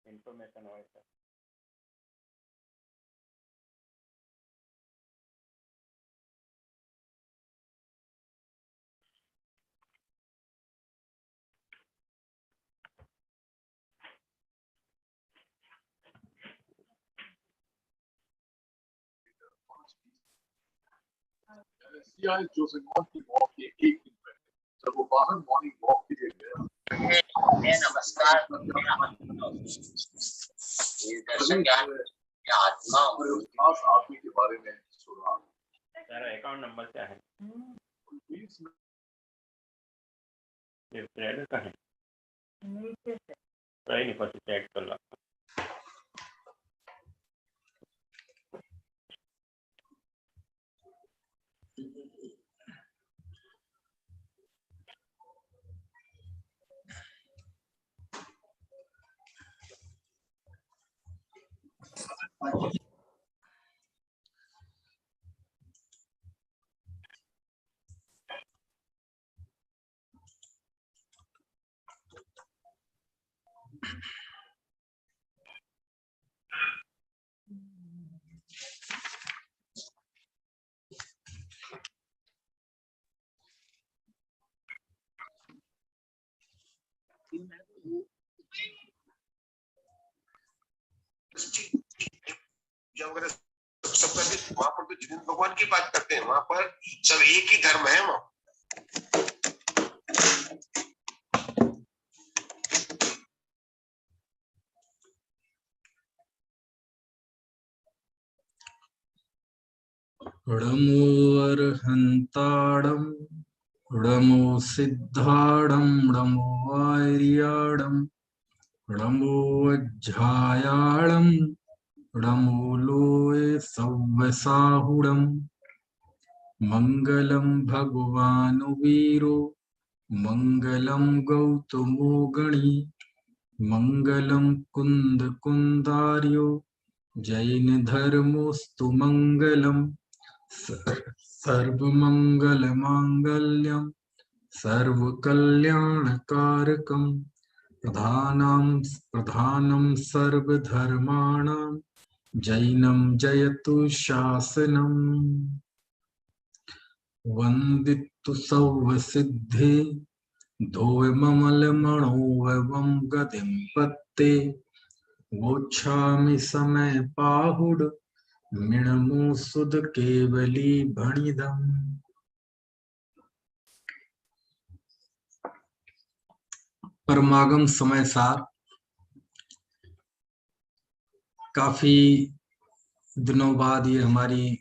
Information હોય છે. Joseph की वॉक के एक दिन पहले जब वो बाहर मॉर्निंग वॉक के लिए गया, नमस्कार आत्मा खास आदमी के बारे में सुना। तारा अकाउंट नंबर क्या है? ये ट्रेडर का है, ट्राई नहीं पता चेक कर ला। जब सबका वहां पर तो जिन भगवान की बात करते हैं, वहां पर सब एक ही धर्म है। वहां णमो अर्हन्ताडं णमो सिद्धाडं णमो आर्याडं णमो अज्झायाळं णमो लोये सव्वसाहुडं मंगलं भगवान् वीरो मंगलं गौतमो गणी मंगलं कुंद कुंदार्यो जैन धर्मोस्तु मंगलम सर्वमंगल मांगल्यम सर्वकल्याणकारकम प्रधानं सर्वधर्माणां जैनं जयतु शासनम् वंदितु सौवसिद्धे धोममलमणोवं गतिं पत्ते वोच्छामि समय पाहुड मिणमो सुद केवली भणिदम। परमागम समय सार काफी दिनों बाद ये हमारी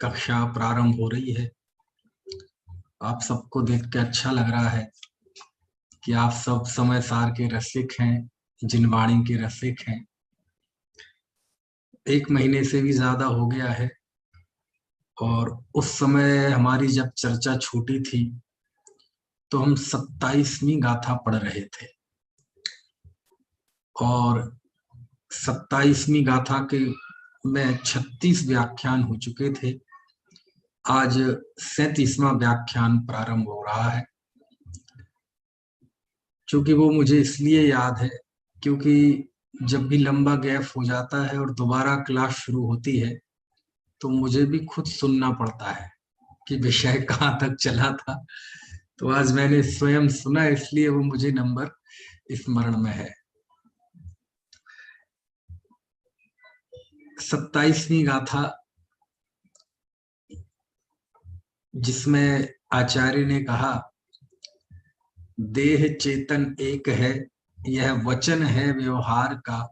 कक्षा प्रारंभ हो रही है। आप सबको देख के अच्छा लग रहा है कि आप सब समय सार के रसिक हैं, जिनवाणी के रसिक हैं। 1 महीने से भी ज्यादा हो गया है और उस समय हमारी जब चर्चा छूटी थी तो हम 27वीं गाथा पढ़ रहे थे और 27वीं गाथा के में 36 व्याख्यान हो चुके थे। आज 37वां व्याख्यान प्रारंभ हो रहा है। क्योंकि वो मुझे इसलिए याद है क्योंकि जब भी लंबा गैप हो जाता है और दोबारा क्लास शुरू होती है तो मुझे भी खुद सुनना पड़ता है कि विषय कहाँ तक चला था। तो आज मैंने स्वयं सुना, इसलिए वो मुझे नंबर स्मरण में है। 27वीं गाथा जिसमें आचार्य ने कहा देह चेतन एक है, यह वचन है व्यवहार का,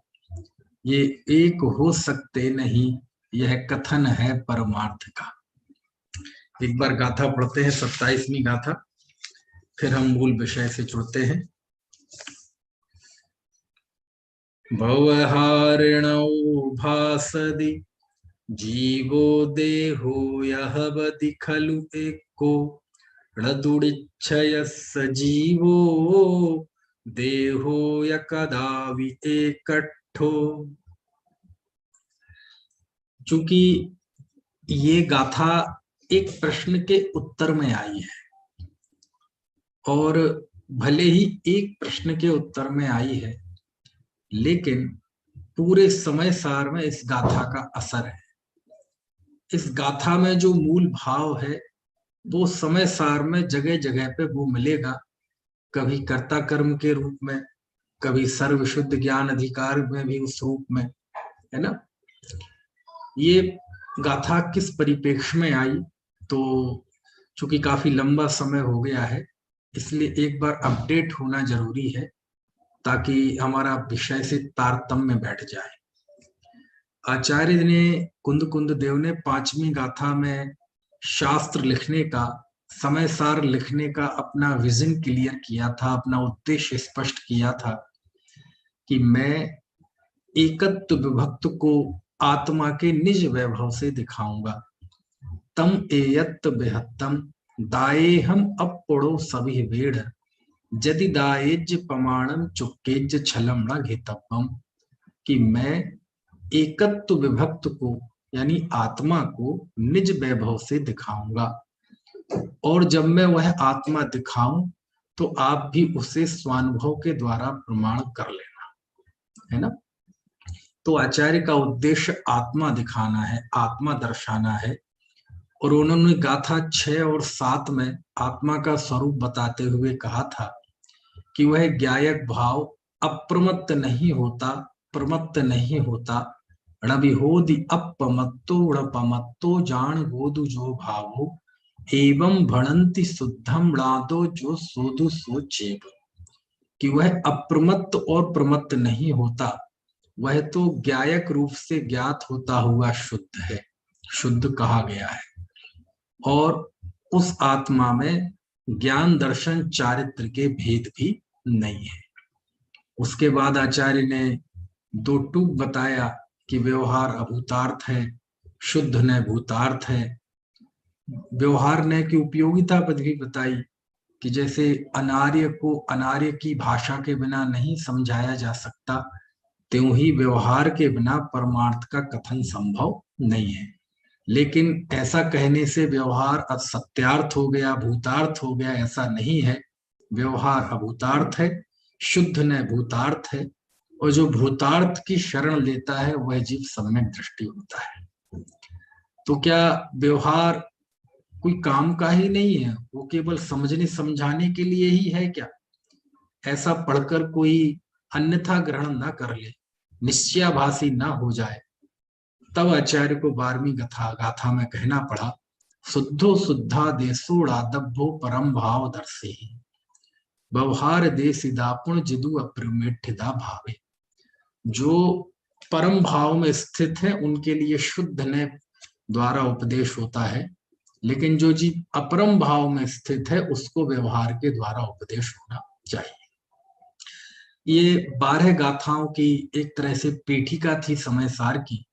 ये एक हो सकते नहीं, यह कथन है परमार्थ का। एक बार गाथा पढ़ते हैं 27वीं गाथा, फिर हम मूल विषय से जुड़ते हैं। भवहारिणौ भासदि जीवो देहो यहवदि खलु एको णदुडिच्छय सजीवो देहो यकदावि एकट्ठो। चूंकि ये गाथा एक प्रश्न के उत्तर में आई है, और भले ही एक प्रश्न के उत्तर में आई है, लेकिन पूरे समय सार में इस गाथा का असर है। इस गाथा में जो मूल भाव है वो समय सार में जगह जगह पे वो मिलेगा, कभी कर्ता कर्म के रूप में, कभी सर्वशुद्ध ज्ञान अधिकार में भी उस रूप में, है ना। ये गाथा किस परिप्रेक्ष्य में आई, तो चूंकि काफी लंबा समय हो गया है इसलिए एक बार अपडेट होना जरूरी है ताकि हमारा विषय से तारतम्य बैठ जाए। आचार्य ने कुंद देव ने 5वीं गाथा में शास्त्र लिखने का, समय सार लिखने का अपना विजन क्लियर किया था, अपना उद्देश्य स्पष्ट किया था कि मैं एकत्व विभक्त को आत्मा के निज वैभव से दिखाऊंगा। तम एयत्त बेहत्तम दाये हम अपड़ो सभी वेड़ यदि दायेज प्रमाणम चुक्केज छलम न घेतव्यम, कि मैं एकत्व विभक्त को यानी आत्मा को निज वैभव से दिखाऊंगा, और जब मैं वह आत्मा दिखाऊं तो आप भी उसे स्वानुभव के द्वारा प्रमाण कर लेना, है ना। तो आचार्य का उद्देश्य आत्मा दिखाना है, आत्मा दर्शाना है, और उन्होंने गाथा 6 और 7 में आत्मा का स्वरूप बताते हुए कहा था कि वह ज्ञायक भाव अप्रमत्त नहीं होता, प्रमत्त नहीं होता, णविहोदि अपमत्तो णपमत्तो जान गोदु जो भावो एवं भणंति शुद्धम णादो जो सोदु सो चेव, कि वह अप्रमत्त और प्रमत्त नहीं होता, वह तो ज्ञायक रूप से ज्ञात होता हुआ शुद्ध है, शुद्ध कहा गया है, और उस आत्मा में ज्ञान दर्शन चारित्र के भेद भी नहीं है। उसके बाद आचार्य ने 2 टूक बताया कि व्यवहार अभूतार्थ है, शुद्ध न भूतार्थ है। व्यवहार न की उपयोगिता पद भी बताई कि जैसे अनार्य को अनार्य की भाषा के बिना नहीं समझाया जा सकता, त्यों ही व्यवहार के बिना परमार्थ का कथन संभव नहीं है। लेकिन ऐसा कहने से व्यवहार अब सत्यार्थ हो गया, भूतार्थ हो गया, ऐसा नहीं है। व्यवहार अभूतार्थ है, शुद्ध न भूतार्थ है, और जो भूतार्थ की शरण लेता है वह जीव सम्यक दृष्टि होता है। तो क्या व्यवहार कोई काम का ही नहीं है, वो केवल समझने समझाने के लिए ही है क्या? ऐसा पढ़कर कोई अन्यथा ग्रहण ना कर ले, निश्चयाभासी ना हो जाए। तब आचार्य को 12वीं गाथा में कहना पड़ा, शुद्धो शुद्धा देशोड़ादभ्यो परम भाव दर्शे व्यवहार देशिदापुण जिदु अप्रमेठिदा भावे। जो परम भाव में स्थित है उनके लिए शुद्ध ने द्वारा उपदेश होता है, लेकिन जो जीव अपरम भाव में स्थित है उसको व्यवहार के द्वारा उपदेश होना चाहिए। ये 12 गाथाओं की एक तरह से पीठिका थी समय सार की,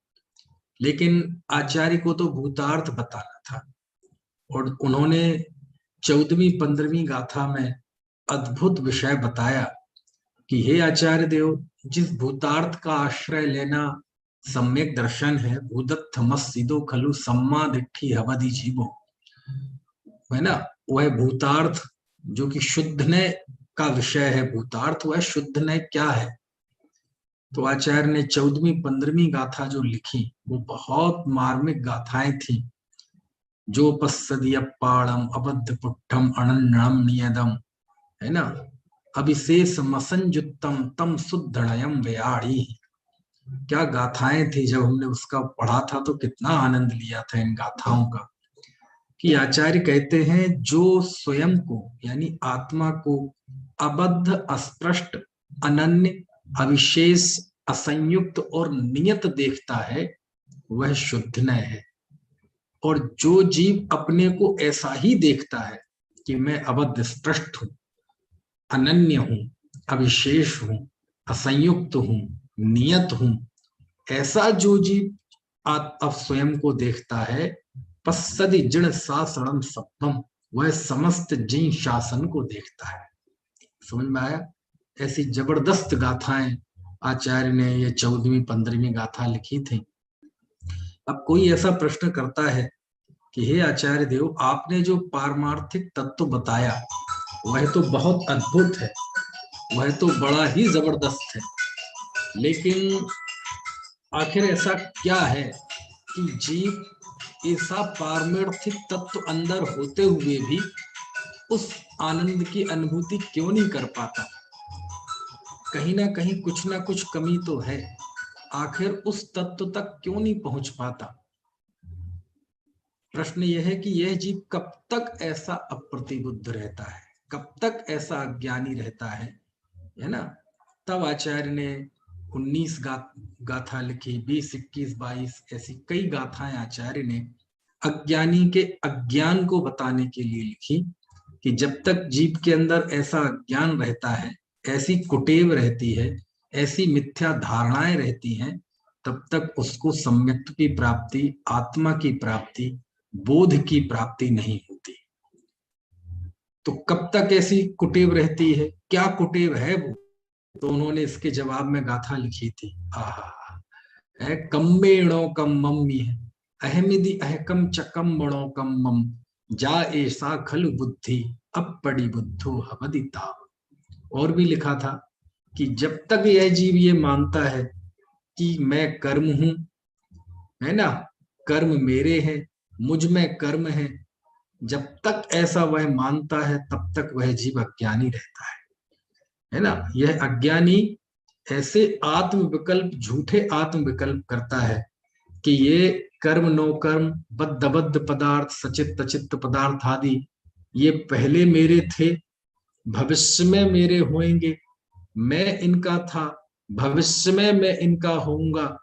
लेकिन आचार्य को तो भूतार्थ बताना था, और उन्होंने 14वीं 15वीं गाथा में अद्भुत विषय बताया कि हे आचार्य देव, जिस भूतार्थ का आश्रय लेना सम्यक दर्शन है, भूदत्थ मस्सिदो खलु सम्मा दिट्ठी हवदि जीवो, है ना, वह भूतार्थ जो कि शुद्ध ने का विषय है, भूतार्थ वह शुद्ध ने क्या है। तो आचार्य ने 14वीं 15वीं गाथा जो लिखी वो बहुत मार्मिक गाथाएं थी। जो पश्यदियप्पाणम अबद्ध पुट्ठम अनन्नम नियदम, है ना, अभिशेष मसंजुत्तम तम शुद्धणयम व्याड़ी। क्या गाथाएं थी, जब हमने उसका पढ़ा था तो कितना आनंद लिया था इन गाथाओं का। कि आचार्य कहते हैं जो स्वयं को यानी आत्मा को अबद्ध, अस्पृष्ट, अनन्य, अविशेष, असंयुक्त और नियत देखता है वह शुद्ध न है, और जो जीव अपने को ऐसा ही देखता है कि मैं अबद्ध, स्पृष्ट हूं, अनन्य हूं, अविशेष हूं, असंयुक्त हूं, नियत हूं, ऐसा जो जीव अब स्वयं को देखता है, पश्यदि जिण शासनम सप्तम, वह समस्त जिन शासन को देखता है। समझ में आया? ऐसी जबरदस्त गाथाएं आचार्य ने ये 14वीं 15वीं गाथा लिखी थी। अब कोई ऐसा प्रश्न करता है कि हे आचार्य देव, आपने जो पारमार्थिक तत्व बताया वह तो बहुत अद्भुत है, वह तो बड़ा ही जबरदस्त है, लेकिन आखिर ऐसा क्या है कि जीव ऐसा पारमार्थिक तत्व अंदर होते हुए भी उस आनंद की अनुभूति क्यों नहीं कर पाता? कहीं ना कहीं कुछ ना कुछ कमी तो है, आखिर उस तत्व तक क्यों नहीं पहुंच पाता? प्रश्न यह है कि यह जीव कब तक ऐसा अप्रतिबुद्ध रहता है, कब तक ऐसा अज्ञानी रहता है ना? तब आचार्य ने 19 गाथा लिखी, 20, 21, 22 ऐसी कई गाथाएं आचार्य ने अज्ञानी के अज्ञान को बताने के लिए लिखी कि जब तक जीव के अंदर ऐसा ज्ञान रहता है, ऐसी कुटेव रहती है, ऐसी मिथ्या धारणाएं रहती हैं, तब तक उसको सम्यक् की प्राप्ति, आत्मा की प्राप्ति, बोध की प्राप्ति नहीं होती। तो कब तक ऐसी कुटेव रहती है, क्या कुटेव है वो? तो उन्होंने इसके जवाब में गाथा लिखी थी, आहा, कम्बेणो कम मम्मी है अहमिदि अहकम चकम बणो कम मम जा ऐसा खलु बुद्धि अब पड़ी बुद्धो हवदिता। और भी लिखा था कि जब तक यह जीव ये मानता है कि मैं कर्म हूं, है ना, कर्म मेरे हैं, मुझ में कर्म है, जब तक ऐसा वह मानता है तब तक वह जीव अज्ञानी रहता है ना? यह अज्ञानी ऐसे आत्म विकल्प, झूठे आत्म विकल्प करता है कि ये कर्म नो कर्म, बद्ध अबद्ध पदार्थ, सचित अचित्त पदार्थ आदि ये पहले मेरे थे, भविष्य में मेरे होंगे, मैं इनका था, भविष्य में मैं इनका होऊंगा।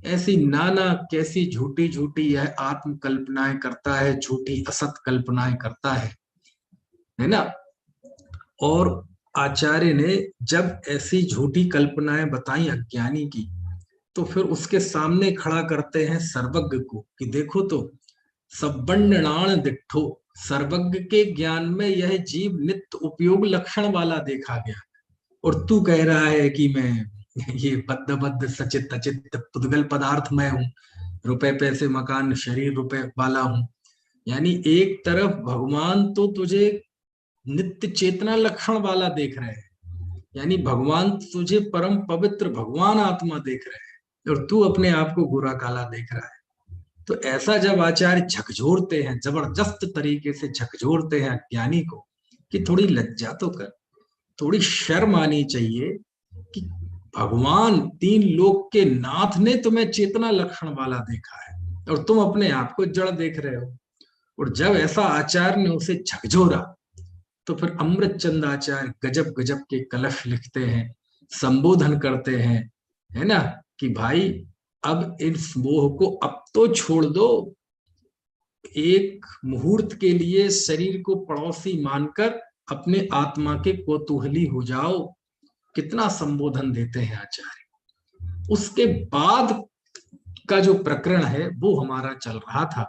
ऐसी नाना कैसी झूठी झूठी यह आत्म कल्पनाएं करता है, झूठी असत कल्पनाएं करता है ना? और आचार्य ने जब ऐसी झूठी कल्पनाएं बताई अज्ञानी की, तो फिर उसके सामने खड़ा करते हैं सर्वज्ञ को कि देखो तो सब्बंडाण दिट्ठो, सर्वज्ञ के ज्ञान में यह जीव नित्य उपयोग लक्षण वाला देखा गया, और तू कह रहा है कि मैं ये बद्ध बद्ध सचित अचित पुद्गल पदार्थ में हूं, रुपए पैसे मकान शरीर रुपए वाला हूं। यानी एक तरफ भगवान तो तुझे नित्य चेतना लक्षण वाला देख रहे हैं, यानी भगवान तुझे परम पवित्र भगवान आत्मा देख रहे हैं, और तू अपने आप को बुरा काला देख रहा है। तो ऐसा जब आचार्य झकझोरते हैं, जबरदस्त तरीके से झकझोरते हैं अज्ञानी को कि थोड़ी लज्जा तो कर, थोड़ी शर्म आनी चाहिए कि भगवान तीन लोक के नाथ ने तुम्हें चेतना लक्षण वाला देखा है और तुम अपने आप को जड़ देख रहे हो। और जब ऐसा आचार्य ने उसे झकझोरा तो फिर अमृत चंद आचार्य गजब गजब के कलश लिखते हैं, संबोधन करते हैं, है ना, कि भाई अब इस मोह को अब तो छोड़ दो, एक मुहूर्त के लिए शरीर को पड़ोसी मानकर अपने आत्मा के कोतूहली हो जाओ। कितना संबोधन देते हैं आचार्य। उसके बाद का जो प्रकरण है वो हमारा चल रहा था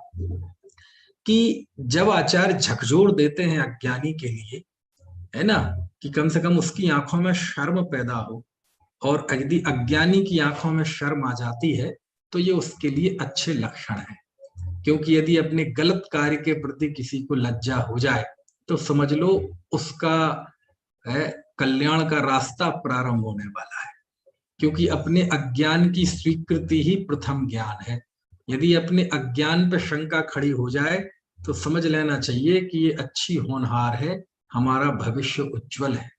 कि जब आचार्य झकझोर देते हैं अज्ञानी के लिए, है ना, कि कम से कम उसकी आंखों में शर्म पैदा हो, और यदि अज्ञानी की आंखों में शर्म आ जाती है तो ये उसके लिए अच्छे लक्षण है। क्योंकि यदि अपने गलत कार्य के प्रति किसी को लज्जा हो जाए तो समझ लो उसका कल्याण का रास्ता प्रारंभ होने वाला है। क्योंकि अपने अज्ञान की स्वीकृति ही प्रथम ज्ञान है। यदि अपने अज्ञान पर शंका खड़ी हो जाए तो समझ लेना चाहिए कि ये अच्छी होनहार है, हमारा भविष्य उज्जवल है।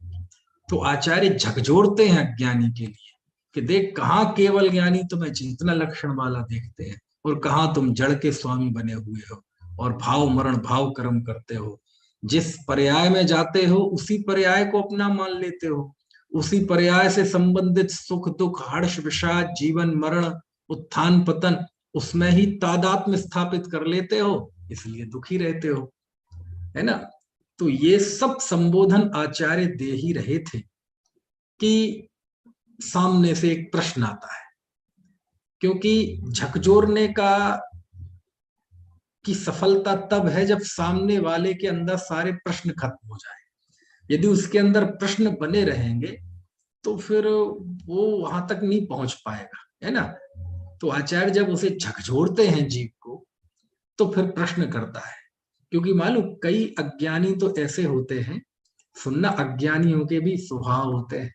तो आचार्य झकझोरते हैं अज्ञानी के लिए कि देख, कहाँ केवल ज्ञानी तुम्हें चेतना लक्षण वाला देखते हैं और कहाँ तुम जड़ के स्वामी बने हुए हो और भाव मरण भाव कर्म करते हो। जिस पर्याय में जाते हो उसी पर्याय को अपना मान लेते हो, उसी पर्याय से संबंधित सुख दुख हर्ष विषाद जीवन मरण उत्थान पतन उसमें ही तादात्म्य स्थापित कर लेते हो, इसलिए दुखी रहते हो, है ना। तो ये सब संबोधन आचार्य दे ही रहे थे कि सामने से एक प्रश्न आता है, क्योंकि झकझोरने की सफलता तब है जब सामने वाले के अंदर सारे प्रश्न खत्म हो जाए। यदि उसके अंदर प्रश्न बने रहेंगे तो फिर वो वहां तक नहीं पहुंच पाएगा, है ना। तो आचार्य जब उसे झकझोरते हैं जीव को, तो फिर प्रश्न करता है, क्योंकि मालूम कई अज्ञानी तो ऐसे होते हैं, सुनना, अज्ञानियों के भी स्वभाव होते हैं।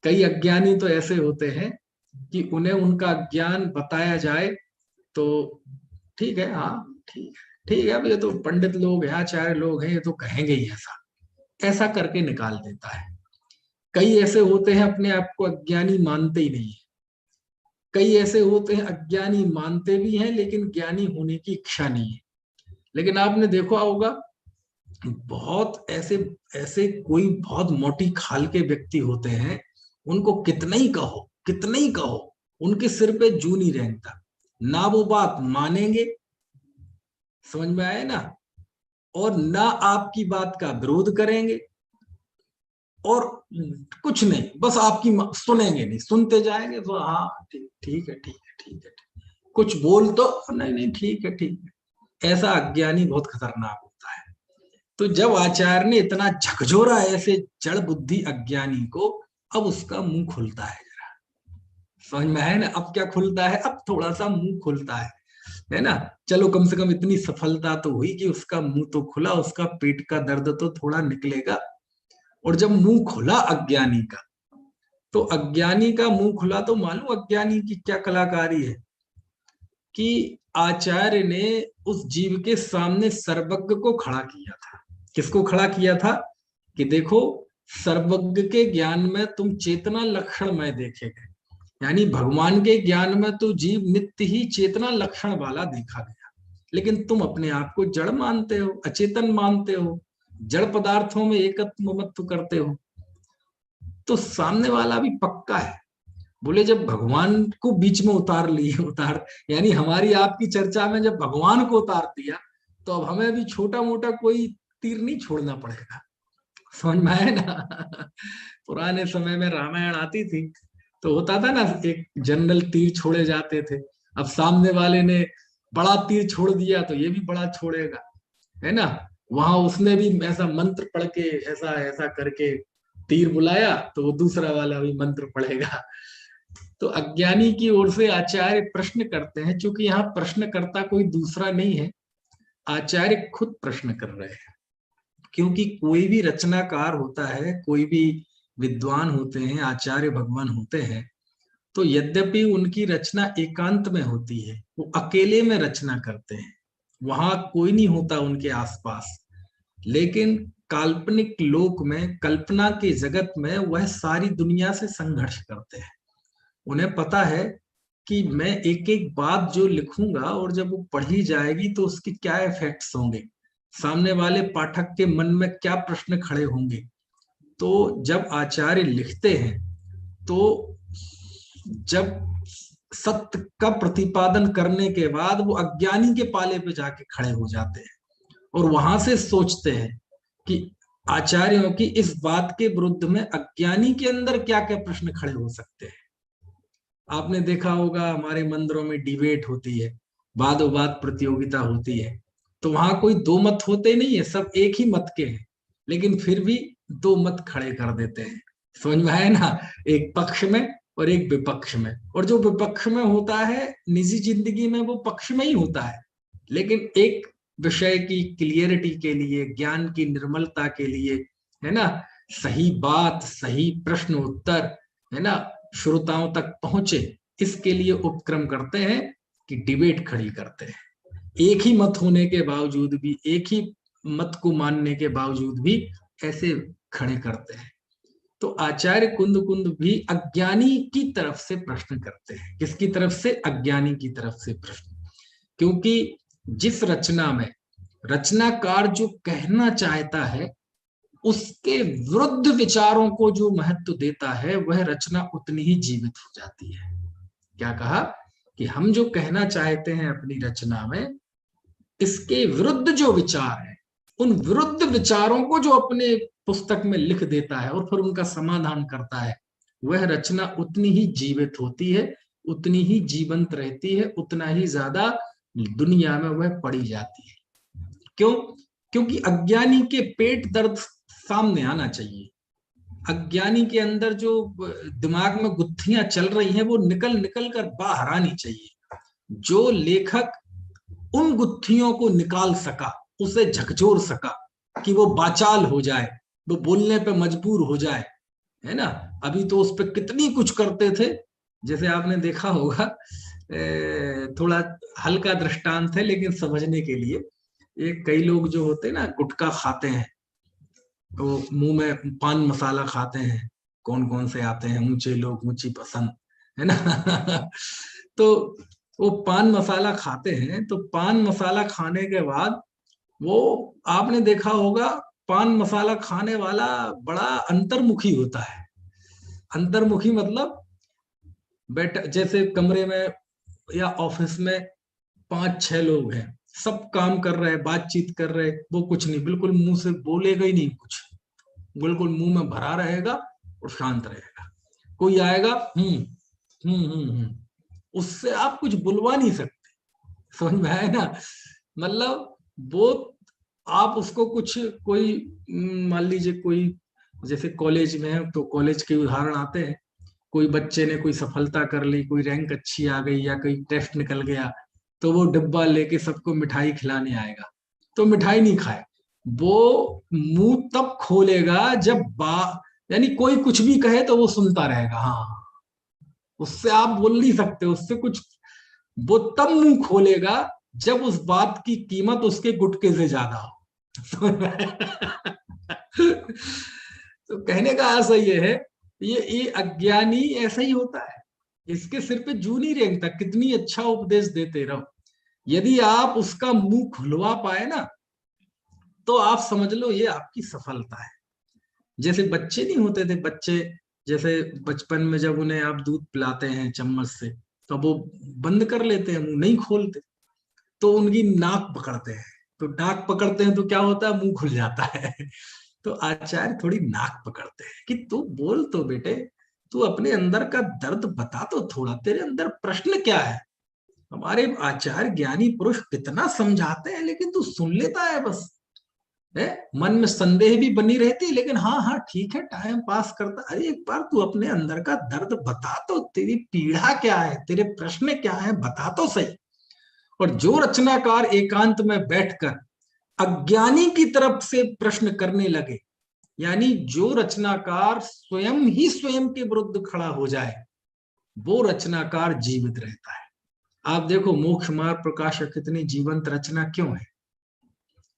कई अज्ञानी तो ऐसे होते हैं कि उन्हें उनका ज्ञान बताया जाए तो ठीक है, हाँ ठीक है, अब ये तो पंडित लोग हैं, आचार्य लोग हैं, ये तो कहेंगे ही ऐसा, ऐसा करके निकाल देता है। कई ऐसे होते हैं अपने आप को अज्ञानी मानते ही नहीं है। कई ऐसे होते हैं अज्ञानी मानते भी हैं लेकिन ज्ञानी होने की इच्छा नहीं है। लेकिन आपने देखा होगा बहुत ऐसे ऐसे कोई बहुत मोटी खाल के व्यक्ति होते हैं, उनको कितना ही कहो उनके सिर पे जू नहीं रेंगता, ना वो बात मानेंगे, समझ में आए ना, और ना आपकी बात का विरोध करेंगे, और कुछ नहीं, बस आपकी सुनेंगे नहीं, सुनते जाएंगे तो हाँ ठीक है, कुछ बोल तो नहीं ठीक है। ऐसा अज्ञानी बहुत खतरनाक होता है। तो जब आचार्य ने इतना झकझोरा ऐसे जड़ बुद्धि अज्ञानी को, अब उसका मुंह खुलता है, जरा समझ में है ना, अब क्या खुलता है, अब थोड़ा सा मुंह खुलता है ना। चलो कम से कम इतनी सफलता तो हुई कि उसका मुंह तो खुला, उसका पेट का दर्द तो थोड़ा निकलेगा। और जब मुंह खुला अज्ञानी का, तो अज्ञानी का मुंह खुला तो मालूम अज्ञानी की क्या कलाकारी है कि आचार्य ने उस जीव के सामने सर्वज्ञ को खड़ा किया था। किसको खड़ा किया था कि देखो, सर्वज्ञ के ज्ञान में तुम चेतना लक्षण में देखेगे, यानी भगवान के ज्ञान में तो जीव नित्य ही चेतना लक्षण वाला देखा गया, लेकिन तुम अपने आप को जड़ मानते हो, अचेतन मानते हो, जड़ पदार्थों में एकत्व मत्व करते हो। तो सामने वाला भी पक्का है, बोले जब भगवान को बीच में उतार यानी हमारी आपकी चर्चा में जब भगवान को उतार दिया, तो अब हमें भी छोटा मोटा कोई तीर नहीं छोड़ना पड़ेगा, समझ में आए ना। पुराने समय में रामायण आती थी तो होता था ना, एक जनरल तीर छोड़े जाते थे, अब सामने वाले ने बड़ा तीर छोड़ दिया तो ये भी बड़ा छोड़ेगा, है ना। वहां उसने भी ऐसा मंत्र पढ़ के ऐसा ऐसा करके तीर बुलाया तो वो दूसरा वाला भी मंत्र पढ़ेगा। तो अज्ञानी की ओर से आचार्य प्रश्न करते हैं, क्योंकि यहाँ प्रश्नकर्ता कोई दूसरा नहीं है, आचार्य खुद प्रश्न कर रहे हैं। क्योंकि कोई भी रचनाकार होता है, कोई भी विद्वान होते हैं, आचार्य भगवान होते हैं, तो यद्यपि उनकी रचना एकांत में होती है, वो अकेले में रचना करते हैं, वहां कोई नहीं होता उनके आसपास, लेकिन काल्पनिक लोक में, कल्पना के जगत में वह सारी दुनिया से संघर्ष करते हैं। उन्हें पता है कि मैं एक एक बात जो लिखूंगा और जब वो पढ़ी जाएगी तो उसके क्या इफेक्ट्स होंगे, सामने वाले पाठक के मन में क्या प्रश्न खड़े होंगे। तो जब आचार्य लिखते हैं तो जब सत्य का प्रतिपादन करने के बाद वो अज्ञानी के पाले पे जाके खड़े हो जाते हैं और वहां से सोचते हैं कि आचार्यों की इस बात के विरुद्ध में अज्ञानी के अंदर क्या क्या प्रश्न खड़े हो सकते हैं। आपने देखा होगा हमारे मंदिरों में डिबेट होती है, वादो वाद प्रतियोगिता होती है, तो वहां कोई दो मत होते नहीं है, सब एक ही मत के हैं, लेकिन फिर भी दो मत खड़े कर देते हैं, समझ में आए ना, एक पक्ष में और एक विपक्ष में। और जो विपक्ष में होता है निजी जिंदगी में वो पक्ष में ही होता है, लेकिन एक विषय की क्लियरिटी के लिए, ज्ञान की निर्मलता के लिए, है ना, सही बात, सही प्रश्न उत्तर, है ना, श्रोताओं तक पहुंचे, इसके लिए उपक्रम करते हैं कि डिबेट खड़ी करते हैं। एक ही मत होने के बावजूद भी, एक ही मत को मानने के बावजूद भी ऐसे खड़े करते हैं। तो आचार्य कुंद कुंद भी अज्ञानी की तरफ से प्रश्न करते हैं। किसकी तरफ से? अज्ञानी की तरफ से प्रश्न। क्योंकि जिस रचना में रचनाकार जो कहना चाहता है उसके विरुद्ध विचारों को जो महत्व देता है, वह रचना उतनी ही जीवित हो जाती है। क्या कहा कि हम जो कहना चाहते हैं अपनी रचना में, इसके विरुद्ध जो विचार है, उन विरुद्ध विचारों को जो अपने पुस्तक में लिख देता है और फिर उनका समाधान करता है, वह रचना उतनी ही जीवित होती है, उतनी ही जीवंत रहती है, उतना ही ज्यादा दुनिया में वह पढ़ी जाती है। क्यों? क्योंकि अज्ञानी के पेट दर्द सामने आना चाहिए। अज्ञानी के अंदर जो दिमाग में गुत्थियां चल रही हैं वो निकल निकल कर बाहर आनी चाहिए। जो लेखक उन गुत्थियों को निकाल सका, उसे झकझोर सका कि वो बाचाल हो जाए, वो बोलने पे मजबूर हो जाए, है ना। अभी तो उस पे कितनी कुछ करते थे। जैसे आपने देखा होगा, थोड़ा हल्का दृष्टांत है लेकिन समझने के लिए, ये कई लोग जो होते हैं ना गुटखा खाते हैं, तो मुंह में पान मसाला खाते हैं, कौन कौन से आते हैं, ऊंचे लोग, ऊंची पसंद, है ना। तो वो पान मसाला खाते हैं, तो पान मसाला खाने के बाद वो, आपने देखा होगा, पान मसाला खाने वाला बड़ा अंतर्मुखी होता है। अंतर्मुखी मतलब जैसे कमरे में या ऑफिस में 5-6 लोग हैं, सब काम कर रहे हैं, बातचीत कर रहे हैं, वो कुछ नहीं, बिल्कुल मुंह से बोलेगा ही नहीं कुछ, बिल्कुल मुंह में भरा रहेगा और शांत रहेगा। कोई आएगा, उससे आप कुछ बुलवा नहीं सकते, समझ में आया ना। मतलब वो आप उसको कुछ, कोई मान लीजिए कोई, जैसे कॉलेज में है तो कॉलेज के उदाहरण आते हैं, कोई बच्चे ने कोई सफलता कर ली, कोई रैंक अच्छी आ गई या कोई टेस्ट निकल गया, तो वो डिब्बा लेके सबको मिठाई खिलाने आएगा, तो मिठाई नहीं खाए, वो मुंह तब खोलेगा जब यानी कोई कुछ भी कहे तो वो सुनता रहेगा, हाँ, उससे आप बोल नहीं सकते, उससे कुछ, वो तब मुंह खोलेगा जब उस बात की कीमत उसके गुटके से ज्यादा हो। तो कहने का आशा ये है, ये अज्ञानी ऐसा ही होता है, इसके सिर पे जू नहीं रेंगता, कितनी अच्छा उपदेश देते रहो, यदि आप उसका मुंह खुलवा पाए ना, तो आप समझ लो ये आपकी सफलता है। जैसे बच्चे नहीं होते थे, बच्चे जैसे बचपन में जब उन्हें आप दूध पिलाते हैं चम्मच से, तो वो बंद कर लेते हैं, मुंह नहीं खोलते, तो उनकी नाक पकड़ते हैं, तो नाक पकड़ते हैं तो क्या होता है, मुंह खुल जाता है। तो आचार्य थोड़ी नाक पकड़ते हैं कि तू बोल तो बेटे, तू अपने अंदर का दर्द बता तो थोड़ा, तेरे अंदर प्रश्न क्या है। हमारे आचार्य ज्ञानी पुरुष कितना समझाते हैं लेकिन तू सुन लेता है बस, है, मन में संदेह भी बनी रहती है लेकिन हाँ हाँ ठीक है, टाइम पास करता। अरे एक बार तू अपने अंदर का दर्द बता तो, तेरी पीड़ा क्या है, तेरे प्रश्न क्या है, बता तो सही। और जो रचनाकार एकांत में बैठकर अज्ञानी की तरफ से प्रश्न करने लगे, यानी जो रचनाकार स्वयं ही स्वयं के विरुद्ध खड़ा हो जाए, वो रचनाकार जीवित रहता है। आप देखो मोक्ष मार्ग प्रकाशक इतनी जीवंत रचना क्यों है,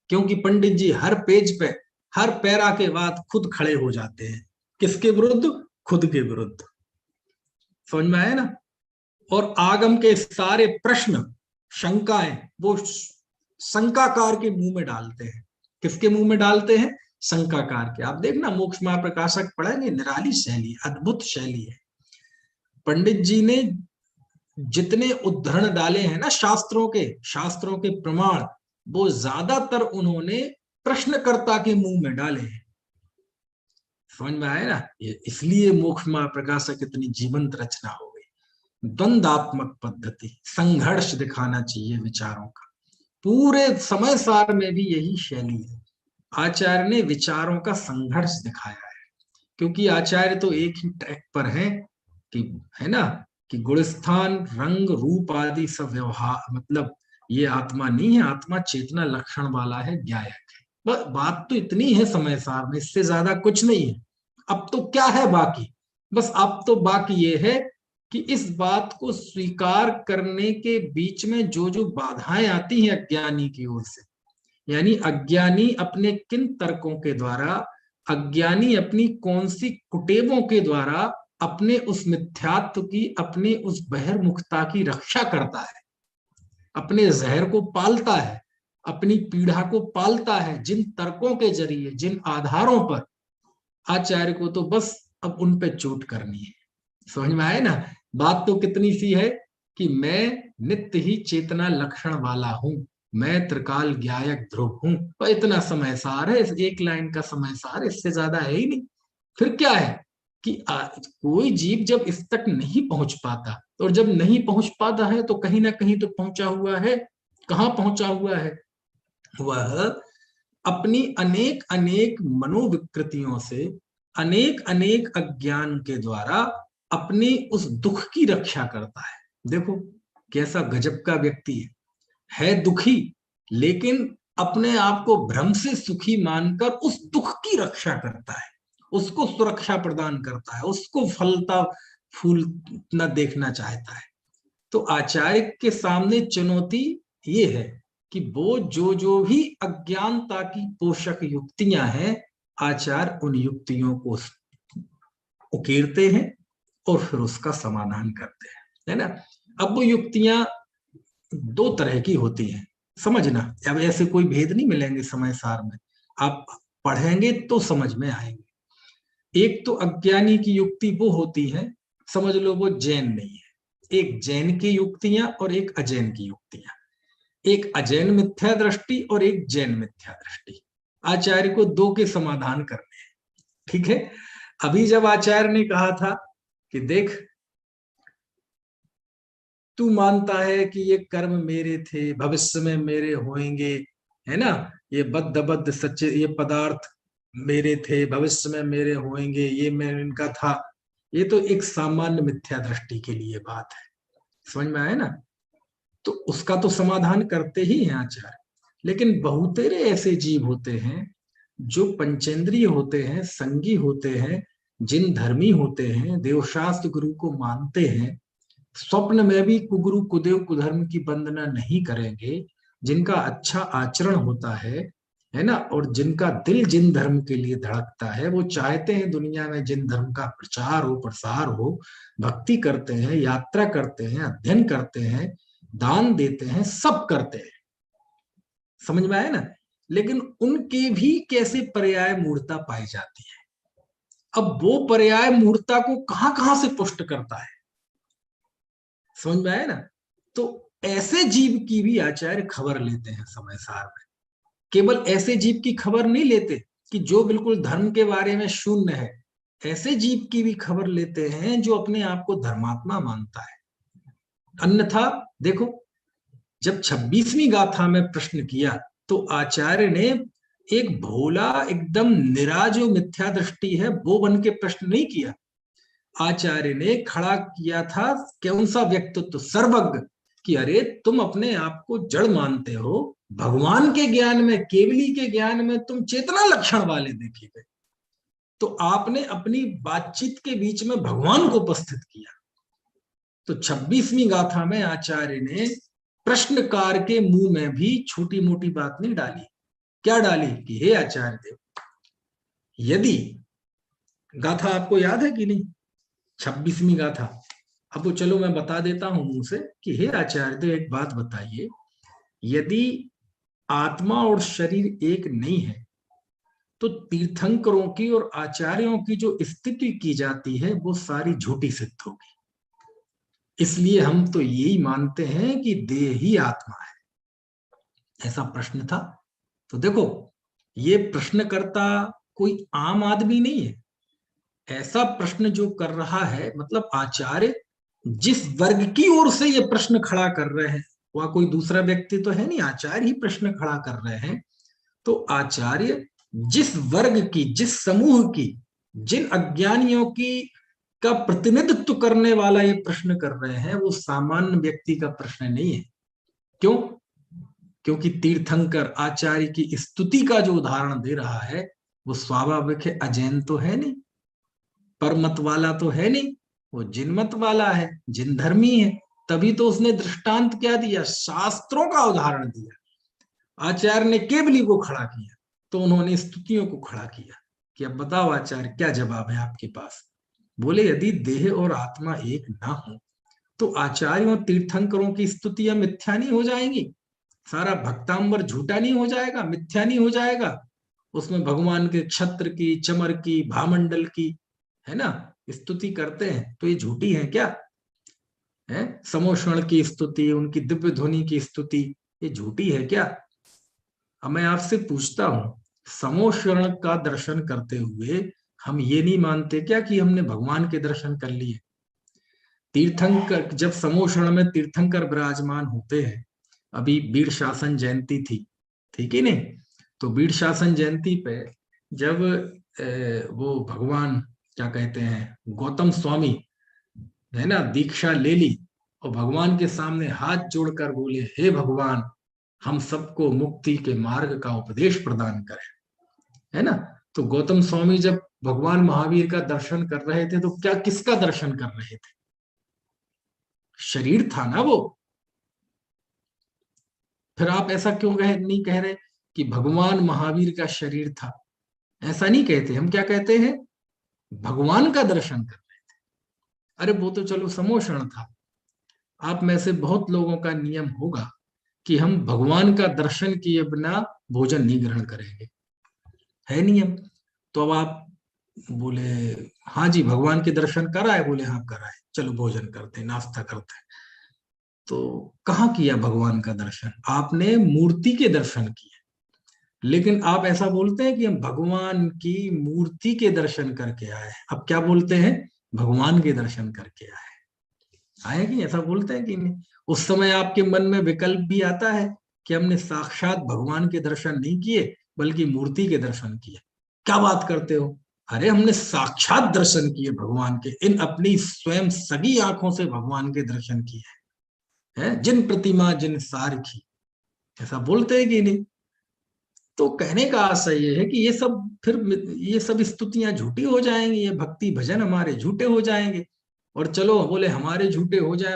क्योंकि पंडित जी हर पेज पे, हर पैरा के बाद खुद खड़े हो जाते हैं, किसके विरुद्ध, खुद के विरुद्ध, समझ में आया ना। और आगम के सारे प्रश्न, शंकाएं, वो शंकाकार के मुंह में डालते हैं, किसके मुंह में डालते हैं, शंकाकार के। आप देखना मोक्ष मार्ग प्रकाशक पढ़ेंगे, निराली शैली, अद्भुत शैली है। पंडित जी ने जितने उद्धरण डाले हैं ना शास्त्रों के प्रमाण, वो ज्यादातर उन्होंने प्रश्नकर्ता के मुंह में डाले हैं, समझ में आया ना। इसलिए मोक्ष मार्ग प्रकाशक इतनी जीवंत रचना हो गई। द्वंदात्मक पद्धति, संघर्ष दिखाना चाहिए विचारों का, पूरे समय सार में भी यही शैली है। आचार्य ने विचारों का संघर्ष दिखाया है, क्योंकि आचार्य तो एक ही ट्रैक पर हैं कि, है ना, कि गुणस्थान, रंग, रूप आदि सब व्यवहार, मतलब ये आत्मा नहीं है, आत्मा चेतना लक्षण वाला है, ज्ञायक है। बस बात तो इतनी है समय सार में, इससे ज्यादा कुछ नहीं है। अब तो क्या है बाकी, बस अब तो बाकी ये है कि इस बात को स्वीकार करने के बीच में जो जो बाधाएं आती हैं अज्ञानी की ओर से, यानी अज्ञानी अपने किन तर्कों के द्वारा, अज्ञानी अपनी कौन सी कुटेवों के द्वारा अपने उस मिथ्यात्व की, अपने उस बहिर्मुखता की रक्षा करता है, अपने जहर को पालता है, अपनी पीड़ा को पालता है, जिन तर्कों के जरिए, जिन आधारों पर। आचार्य को तो बस अब उन पे चोट करनी है, समझ में आए ना। बात तो कितनी सी है कि मैं नित्य ही चेतना लक्षण वाला हूं, मैं त्रिकाल ज्ञायक ध्रुव हूं, तो इतना समय सार है, एक लाइन का समय सार, इससे ज्यादा है ही नहीं। फिर क्या है कि कोई जीव जब इस तक नहीं पहुंच पाता, और जब नहीं पहुंच पाता है तो कहीं ना कहीं तो पहुंचा हुआ है। कहाँ पहुंचा हुआ है, वह अपनी अनेक अनेक मनोविकृतियों से, अनेक अनेक अज्ञान के द्वारा अपने उस दुख की रक्षा करता है। देखो कैसा गजब का व्यक्ति है दुखी, लेकिन अपने आप को भ्रम से सुखी मानकर उस दुख की रक्षा करता है, उसको सुरक्षा प्रदान करता है, उसको फलता फूलना देखना चाहता है। तो आचार्य के सामने चुनौती ये है कि वो जो भी अज्ञानता की पोषक युक्तियां हैं, आचार्य उन युक्तियों को उकेरते हैं और फिर उसका समाधान करते हैं, है ना। अब वो युक्तियां दो तरह की होती हैं, समझना। अब ऐसे कोई भेद नहीं मिलेंगे समय सार में, आप पढ़ेंगे तो समझ में आएंगे। एक तो अज्ञानी की युक्ति वो होती है, समझ लो वो जैन नहीं है। एक जैन की युक्तियां और एक अजैन की युक्तियां, एक अजैन मिथ्या दृष्टि और एक जैन मिथ्या दृष्टि। आचार्य को दो के समाधान करने हैं, ठीक है। अभी जब आचार्य ने कहा था कि देख तू मानता है कि ये कर्म मेरे थे, भविष्य में मेरे होंगे, है ना, ये बद्ध सच्चे ये पदार्थ मेरे थे, भविष्य में मेरे होंगे, ये मैं इनका था। ये तो एक सामान्य मिथ्या दृष्टि के लिए बात है, समझ में आया ना। तो उसका तो समाधान करते ही हैं आचार्य। लेकिन बहुतेरे ऐसे जीव होते हैं जो पंचेंद्रिय होते हैं, संगी होते हैं, जिन धर्मी होते हैं, देवशास्त्र गुरु को मानते हैं, स्वप्न में भी कुगुरु कुदेव कुधर्म की वंदना नहीं करेंगे, जिनका अच्छा आचरण होता है ना, और जिनका दिल जिन धर्म के लिए धड़कता है, वो चाहते हैं दुनिया में जिन धर्म का प्रचार हो, प्रसार हो, भक्ति करते हैं, यात्रा करते हैं, अध्ययन करते हैं, दान देते हैं, सब करते हैं, समझ में आया ना। लेकिन उनके भी कैसे पर्याय मूर्ता पाई जाती है। अब वो पर्याय मूर्ता को कहां कहां से पुष्ट करता है, समझ में आया ना। तो ऐसे जीव की भी आचार्य खबर लेते हैं समय सार में। केवल ऐसे जीव की खबर नहीं लेते कि जो बिल्कुल धर्म के बारे में शून्य है, ऐसे जीव की भी खबर लेते हैं जो अपने आप को धर्मात्मा मानता है। अन्यथा देखो, जब 26वीं गाथा में प्रश्न किया तो आचार्य ने एक भोला एकदम निरा जो मिथ्या दृष्टि है वो बन के प्रश्न नहीं किया। आचार्य ने खड़ा किया था कौन सा व्यक्तित्व, सर्वज्ञ, कि अरे तुम अपने आप को जड़ मानते हो, भगवान के ज्ञान में, केवली के ज्ञान में तुम चेतना लक्षण वाले देखे गए। तो आपने अपनी बातचीत के बीच में भगवान को उपस्थित किया। तो 26वीं गाथा में आचार्य ने प्रश्नकार के मुंह में भी छोटी मोटी बात नहीं डाली। क्या डाली कि हे आचार्य देव, यदि गाथा आपको याद है कि नहीं, 26वीं गाथा, अब वो चलो मैं बता देता हूं मुंह से कि हे आचार्य देव एक बात बताइए, यदि आत्मा और शरीर एक नहीं है तो तीर्थंकरों की और आचार्यों की जो स्थिति की जाती है वो सारी झूठी सिद्ध होगी। इसलिए हम तो यही मानते हैं कि देह ही आत्मा है। ऐसा प्रश्न था। तो देखो, ये प्रश्नकर्ता कोई आम आदमी नहीं है। ऐसा प्रश्न जो कर रहा है, मतलब आचार्य जिस वर्ग की ओर से ये प्रश्न खड़ा कर रहे हैं, वह कोई दूसरा व्यक्ति तो है नहीं, आचार्य ही प्रश्न खड़ा कर रहे हैं। तो आचार्य जिस वर्ग की, जिस समूह की, जिन अज्ञानियों की का प्रतिनिधित्व करने वाला ये प्रश्न कर रहे हैं, वो सामान्य व्यक्ति का प्रश्न नहीं है। क्यों? क्योंकि तीर्थंकर आचार्य की स्तुति का जो उदाहरण दे रहा है वो स्वाभाविक है, अजैन तो है नहीं, परमत वाला तो है नहीं, वो जिनमत वाला है, जिन धर्मी है। तभी तो उसने दृष्टांत क्या दिया, शास्त्रों का उदाहरण दिया। आचार्य ने केवली को खड़ा किया तो उन्होंने स्तुतियों को खड़ा किया कि अब बताओ आचार्य क्या जवाब है आपके पास। बोले यदि देह और आत्मा एक ना हो तो आचार्यों तीर्थंकरों की स्तुतियां मिथ्या नहीं हो जाएंगी, सारा भक्तांबर झूठा नहीं हो जाएगा, मिथ्या नहीं हो जाएगा। उसमें भगवान के क्षत्र की, चमर की, भामंडल की, है ना, स्तुति करते हैं तो ये झूठी है क्या? है समोषण की स्तुति, उनकी दिव्य ध्वनि की स्तुति, ये झूठी है क्या? अब मैं आपसे पूछता हूं, समोषण का दर्शन करते हुए हम ये नहीं मानते क्या कि हमने भगवान के दर्शन कर लिए? तीर्थंकर, जब समोषण में तीर्थंकर विराजमान होते हैं, अभी बीड़ शासन जयंती थी, ठीक ही नहीं, तो बीड़ शासन जयंती पे जब वो भगवान क्या कहते हैं, गौतम स्वामी है ना, दीक्षा ले ली और भगवान के सामने हाथ जोड़कर बोले, हे भगवान, हम सबको मुक्ति के मार्ग का उपदेश प्रदान करें, है ना। तो गौतम स्वामी जब भगवान महावीर का दर्शन कर रहे थे तो क्या किसका दर्शन कर रहे थे? शरीर था ना वो। फिर आप ऐसा क्यों नहीं कह रहे कि भगवान महावीर का शरीर था? ऐसा नहीं कहते, हम क्या कहते हैं, भगवान का दर्शन कर रहे थे। अरे वो तो चलो समोषण था। आप में से बहुत लोगों का नियम होगा कि हम भगवान का दर्शन किए बिना भोजन नहीं ग्रहण करेंगे, है नियम। तो अब आप बोले हाँ जी भगवान के दर्शन कराए, बोले हाँ कराए, चलो भोजन करते, नाश्ता करते। तो कहाँ किया भगवान का दर्शन? आपने मूर्ति के दर्शन किए, लेकिन आप ऐसा बोलते हैं कि हम भगवान की मूर्ति के दर्शन करके आए। अब क्या बोलते हैं? भगवान के दर्शन करके आए कि ऐसा बोलते हैं कि नहीं? उस समय आपके मन में विकल्प भी आता है कि हमने साक्षात भगवान के दर्शन नहीं किए बल्कि मूर्ति के दर्शन किए। क्या बात करते हो? अरे हमने साक्षात दर्शन किए भगवान के, इन अपनी स्वयं सगी आंखों से भगवान के दर्शन किए हैं, जिन प्रतिमा जिन सारखी, ऐसा बोलते हैं कि नहीं? तो कहने का आशय ये है कि ये सब फिर ये सब स्तुतियां झूठी हो जाएंगी, ये भक्ति भजन हमारे झूठे हो जाएंगे। और चलो बोले हमारे झूठे हो जाए,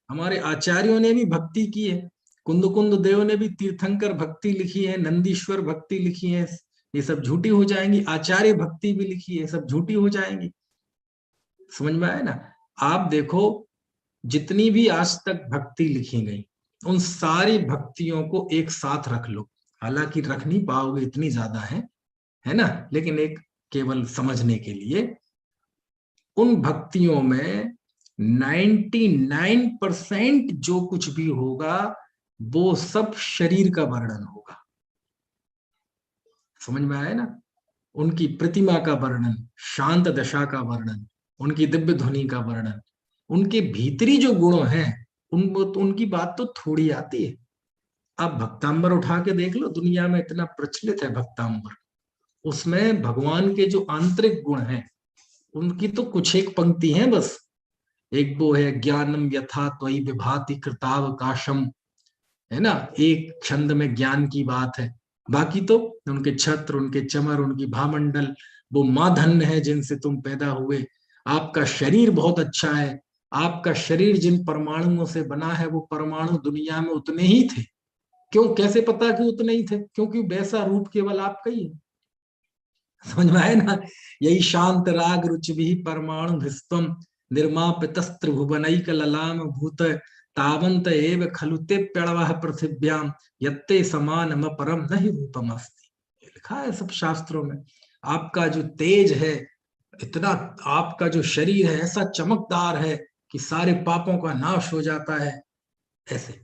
हमारे आचार्यों ने भी भक्ति की है, कुंद देव ने भी तीर्थंकर भक्ति लिखी है, नंदीश्वर भक्ति लिखी है, ये सब झूठी हो जाएंगी। आचार्य भक्ति भी लिखी है, सब झूठी हो जाएंगी। समझ में आया ना? आप देखो जितनी भी आज तक भक्ति लिखी गई, उन सारी भक्तियों को एक साथ रख लो, हालांकि रख नहीं पाओगे, इतनी ज्यादा है ना, लेकिन एक केवल समझने के लिए, उन भक्तियों में 99% जो कुछ भी होगा वो सब शरीर का वर्णन होगा। समझ में आया ना? उनकी प्रतिमा का वर्णन, शांत दशा का वर्णन, उनकी दिव्य ध्वनि का वर्णन, उनके भीतरी जो गुण हैं उनकी बात तो थोड़ी आती है। आप भक्तांबर उठा के देख लो, दुनिया में इतना प्रचलित है भक्तांबर, उसमें भगवान के जो आंतरिक गुण हैं उनकी तो कुछ एक पंक्ति है बस। एक वो है ज्ञानम यथा त्वयि विभाति कृतावकाशम, है ना, एक छंद में ज्ञान की बात है। बाकी तो उनके छत्र, उनके चमर, उनकी भामंडल, वो माँ धन्य है जिनसे तुम पैदा हुए, आपका शरीर बहुत अच्छा है, आपका शरीर जिन परमाणुओं से बना है वो परमाणु दुनिया में उतने ही थे। क्यों, कैसे पता कि उतने ही थे? क्योंकि वैसा रूप केवल आपका ही है। समझ में आए ना? यही शांत राग रुचि भी परमाणु भिस्तम निर्मापितस्त्र भुवनैक ललाम भूत तावंत एव खलुते प्रणवः पृथिव्याम यत्ते समानम परम नहीं रूपम अस्ति। लिखा है सब शास्त्रों में। आपका जो तेज है, इतना आपका जो शरीर है ऐसा चमकदार है कि सारे पापों का नाश हो जाता है, ऐसे।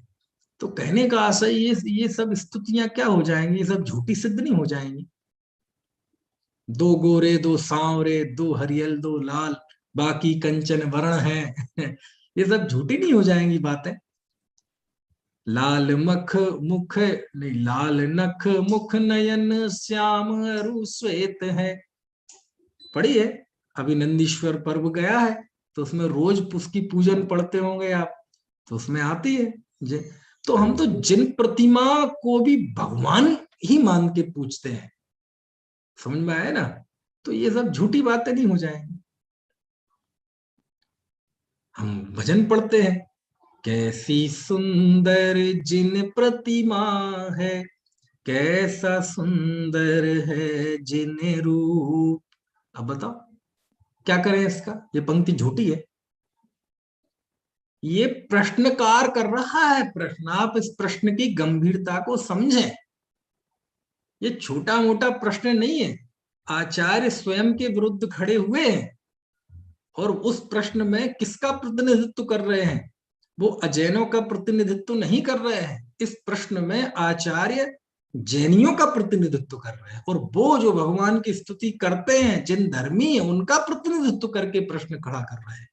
तो कहने का आशय ये सब स्तुतियां क्या हो जाएंगी? ये सब झूठी सिद्ध नहीं हो जाएंगी? दो गोरे दो सांवरे, दो हरियल दो लाल, बाकी कंचन वर्ण है ये सब झूठी नहीं हो जाएंगी बातें? लाल मख मुख नहीं, लाल नख मुख नयन श्याम अरु श्वेत है, पढ़िए। अभी नंदीश्वर पर्व गया है तो उसमें रोज उसकी पूजन पढ़ते होंगे आप, तो उसमें आती है जी। तो हम तो जिन प्रतिमा को भी भगवान ही मान के पूछते हैं, समझ में आया ना? तो ये सब झूठी बातें नहीं हो जाएंगी। हम भजन पढ़ते हैं, कैसी सुंदर जिन प्रतिमा है, कैसा सुंदर है जिन रूप। अब बताओ क्या करें इसका? ये पंक्ति झूठी है। ये प्रश्नकार कर रहा है प्रश्न, आप इस प्रश्न की गंभीरता को समझें। ये छोटा मोटा प्रश्न नहीं है। आचार्य स्वयं के विरुद्ध खड़े हुए हैं और उस प्रश्न में किसका प्रतिनिधित्व कर रहे हैं? वो अजैनों का प्रतिनिधित्व नहीं कर रहे हैं। इस प्रश्न में आचार्य जैनियों का प्रतिनिधित्व कर रहे हैं, और वो जो भगवान की स्तुति करते हैं, जिन धर्मी है, उनका प्रतिनिधित्व करके प्रश्न खड़ा कर रहे हैं।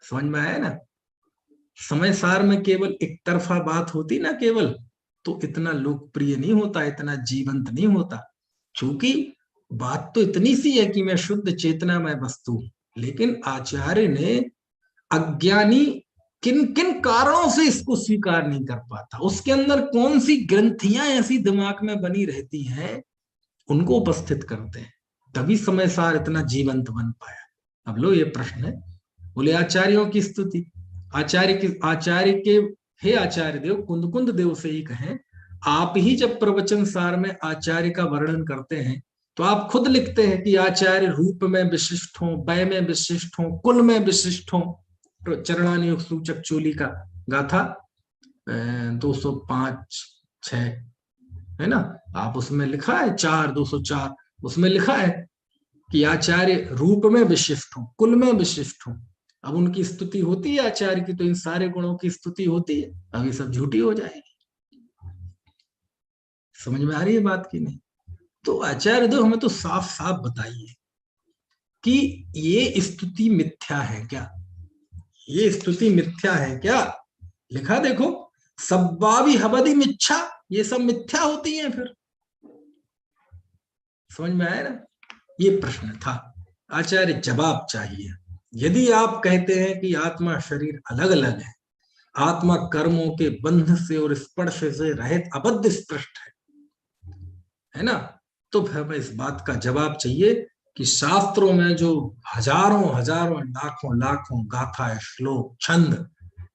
समझ में आया ना? समय सार में केवल एक तरफा बात होती ना केवल, तो इतना लोकप्रिय नहीं होता, इतना जीवंत नहीं होता। क्योंकि बात तो इतनी सी है कि मैं शुद्ध चेतना में वस्तु हूं, लेकिन आचार्य ने अज्ञानी किन किन कारणों से इसको स्वीकार नहीं कर पाता, उसके अंदर कौन सी ग्रंथियां ऐसी दिमाग में बनी रहती हैं, उनको उपस्थित करते हैं, तभी समय सार इतना जीवंत बन पाया। अब लो ये प्रश्न है, बोले आचार्यों की स्तुति, आचार्य के हे आचार्य देव, कुंद देव से ही कहें, आप ही जब प्रवचन सार में आचार्य का वर्णन करते हैं तो आप खुद लिखते हैं कि आचार्य रूप में विशिष्ट हो, वय में विशिष्ट हो, कुल में विशिष्ट हो। तो चरणानुयोग सूचक चोली का गाथा 205-6 है ना, आप उसमें लिखा है 204, उसमें लिखा है कि आचार्य रूप में विशिष्ट हो, कुल में विशिष्ट हो। अब उनकी स्तुति होती है आचार्य की, तो इन सारे गुणों की स्तुति होती है, अब ये सब झूठी हो जाएगी। समझ में आ रही है बात की नहीं? तो आचार्य देव हमें तो साफ साफ बताइए कि ये स्तुति मिथ्या है क्या, ये स्तुति मिथ्या है क्या? लिखा देखो, सब्बावी हबदी मिच्छा, ये सब मिथ्या होती है। फिर समझ में आया ना? ये प्रश्न था, आचार्य जवाब चाहिए। यदि आप कहते हैं कि आत्मा शरीर अलग अलग है, आत्मा कर्मों के बंध से और स्पर्श से रहित अबद्ध स्पष्ट है ना, तो फिर हमें इस बात का जवाब चाहिए कि शास्त्रों में जो हजारों हजारों लाखों लाखों गाथा, श्लोक, छंद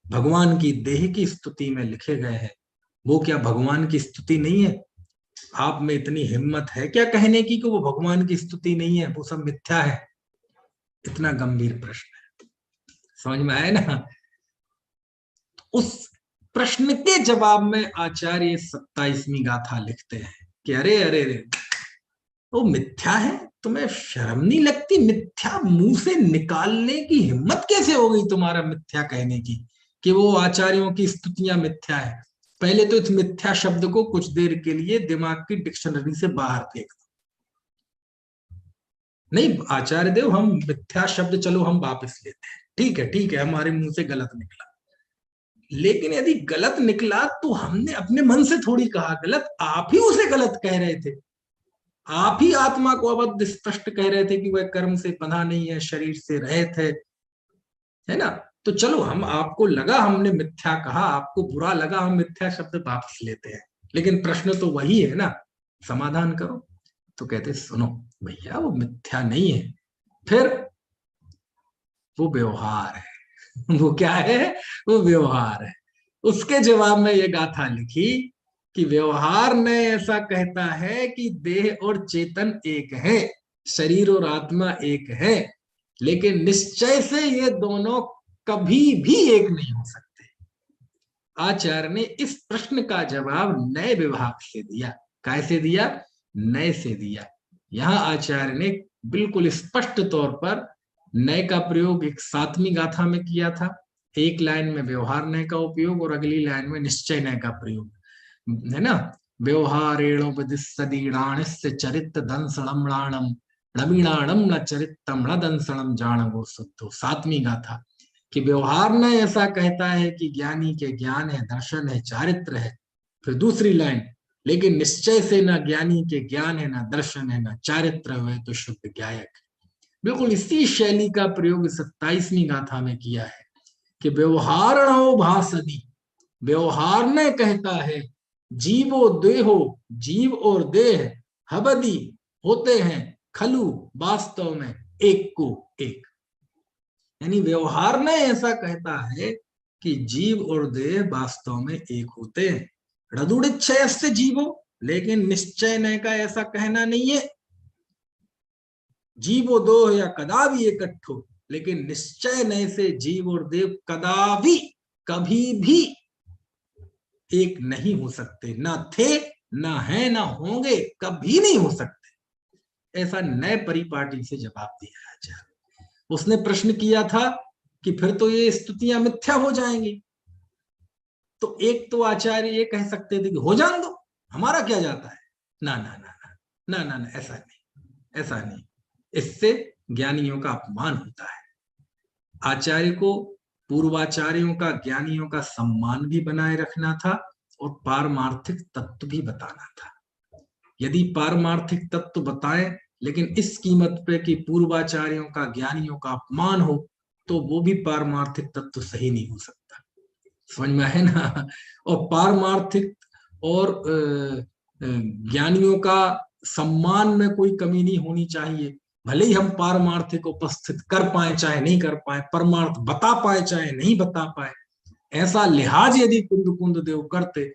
भगवान की देह की स्तुति में लिखे गए हैं, वो क्या भगवान की स्तुति नहीं है? आप में इतनी हिम्मत है क्या कहने की कि वो भगवान की स्तुति नहीं है, वो सब मिथ्या है? इतना गंभीर प्रश्न है, समझ में आया ना? उस प्रश्न के जवाब में आचार्य 27वीं गाथा लिखते हैं कि अरे अरे अरे, वो मिथ्या है, तुम्हें शर्म नहीं लगती? मिथ्या मुंह से निकालने की हिम्मत कैसे हो गई तुम्हारा मिथ्या कहने की, कि वो आचार्यों की स्तुतियां मिथ्या है? पहले तो इस मिथ्या शब्द को कुछ देर के लिए दिमाग की डिक्शनरी से बाहर फेंक दो। नहीं आचार्य देव, हम मिथ्या शब्द चलो हम वापस लेते हैं, ठीक है, हमारे मुंह से गलत निकला, लेकिन यदि गलत निकला तो हमने अपने मन से थोड़ी कहा गलत, आप ही उसे गलत कह रहे थे। आप ही आत्मा को अबद्ध स्पष्ट कह रहे थे कि वह कर्म से बंधा नहीं है, शरीर से रहित है ना? तो चलो, हम आपको लगा हमने मिथ्या कहा, आपको बुरा लगा, हम मिथ्या शब्द वापस लेते हैं, लेकिन प्रश्न तो वही है ना, समाधान करो। तो कहते सुनो भैया, वो मिथ्या नहीं है, फिर वो व्यवहार है। वो क्या है? वो व्यवहार है। उसके जवाब में ये गाथा लिखी कि व्यवहार ने ऐसा कहता है कि देह और चेतन एक है, शरीर और आत्मा एक है, लेकिन निश्चय से ये दोनों कभी भी एक नहीं हो सकते। आचार्य ने इस प्रश्न का जवाब नए विभाग से दिया। कैसे दिया? नए से दिया। यहां आचार्य ने बिल्कुल स्पष्ट तौर पर नए का प्रयोग एक 7वीं गाथा में किया था। एक लाइन में व्यवहार नय का उपयोग और अगली लाइन में निश्चय नय का प्रयोग, है ना? व्यवहारेणोपदिस्सदीणाणस्य चरित्र दंसणम्णाणम णमीणाणम न चरित्रम न दंसणम जाणवो शुद्धो। 7वीं गाथा कि व्यवहार न ऐसा कहता है कि ज्ञानी के ज्ञान है, दर्शन है, चारित्र है। फिर दूसरी लाइन, लेकिन निश्चय से न ज्ञानी के ज्ञान है, न दर्शन है, न चारित्र है, तो शुद्ध ज्ञायक। बिल्कुल इसी शैली का प्रयोग 27वीं गाथा में किया है कि व्यवहारणो भासदी, व्यवहार ने कहता है जीवो देहो, जीव और देह हबदी होते हैं, खलु वास्तव में एक को एक। यानी व्यवहार ने ऐसा कहता है कि जीव और देह वास्तव में एक होते हैं। रदुड़िच्छय से जीवो, लेकिन निश्चय नय का ऐसा कहना नहीं है। जीवो दो या कदापि इकट्ठो, लेकिन निश्चय नय से जीव और देव कदापि कभी भी एक नहीं हो सकते, ना थे, ना है, ना होंगे, कभी नहीं हो सकते। ऐसा नए परिपाटी से जवाब दिया आचार्य। उसने प्रश्न किया था कि फिर तो ये स्तुतियां मिथ्या हो जाएंगी। तो एक तो आचार्य ये कह सकते थे कि हो जान दो, हमारा क्या जाता है। ना ना ना ना ना ना, ना ऐसा नहीं, ऐसा नहीं। इससे ज्ञानियों का अपमान होता है। आचार्य को पूर्वाचार्यों का, ज्ञानियों का सम्मान भी बनाए रखना था और पारमार्थिक तत्व भी बताना था। यदि पारमार्थिक तत्व बताएं लेकिन इस कीमत पे कि पूर्वाचार्यों का, ज्ञानियों का अपमान हो, तो वो भी पारमार्थिक तत्व सही नहीं हो सकता। समझ में है ना। और पारमार्थिक और ज्ञानियों का सम्मान में कोई कमी नहीं होनी चाहिए। भले ही हम पारमार्थिक उपस्थित कर पाए चाहे नहीं कर पाए, परमार्थ बता पाए चाहे नहीं बता पाए, ऐसा लिहाज यदि कुंद देव करते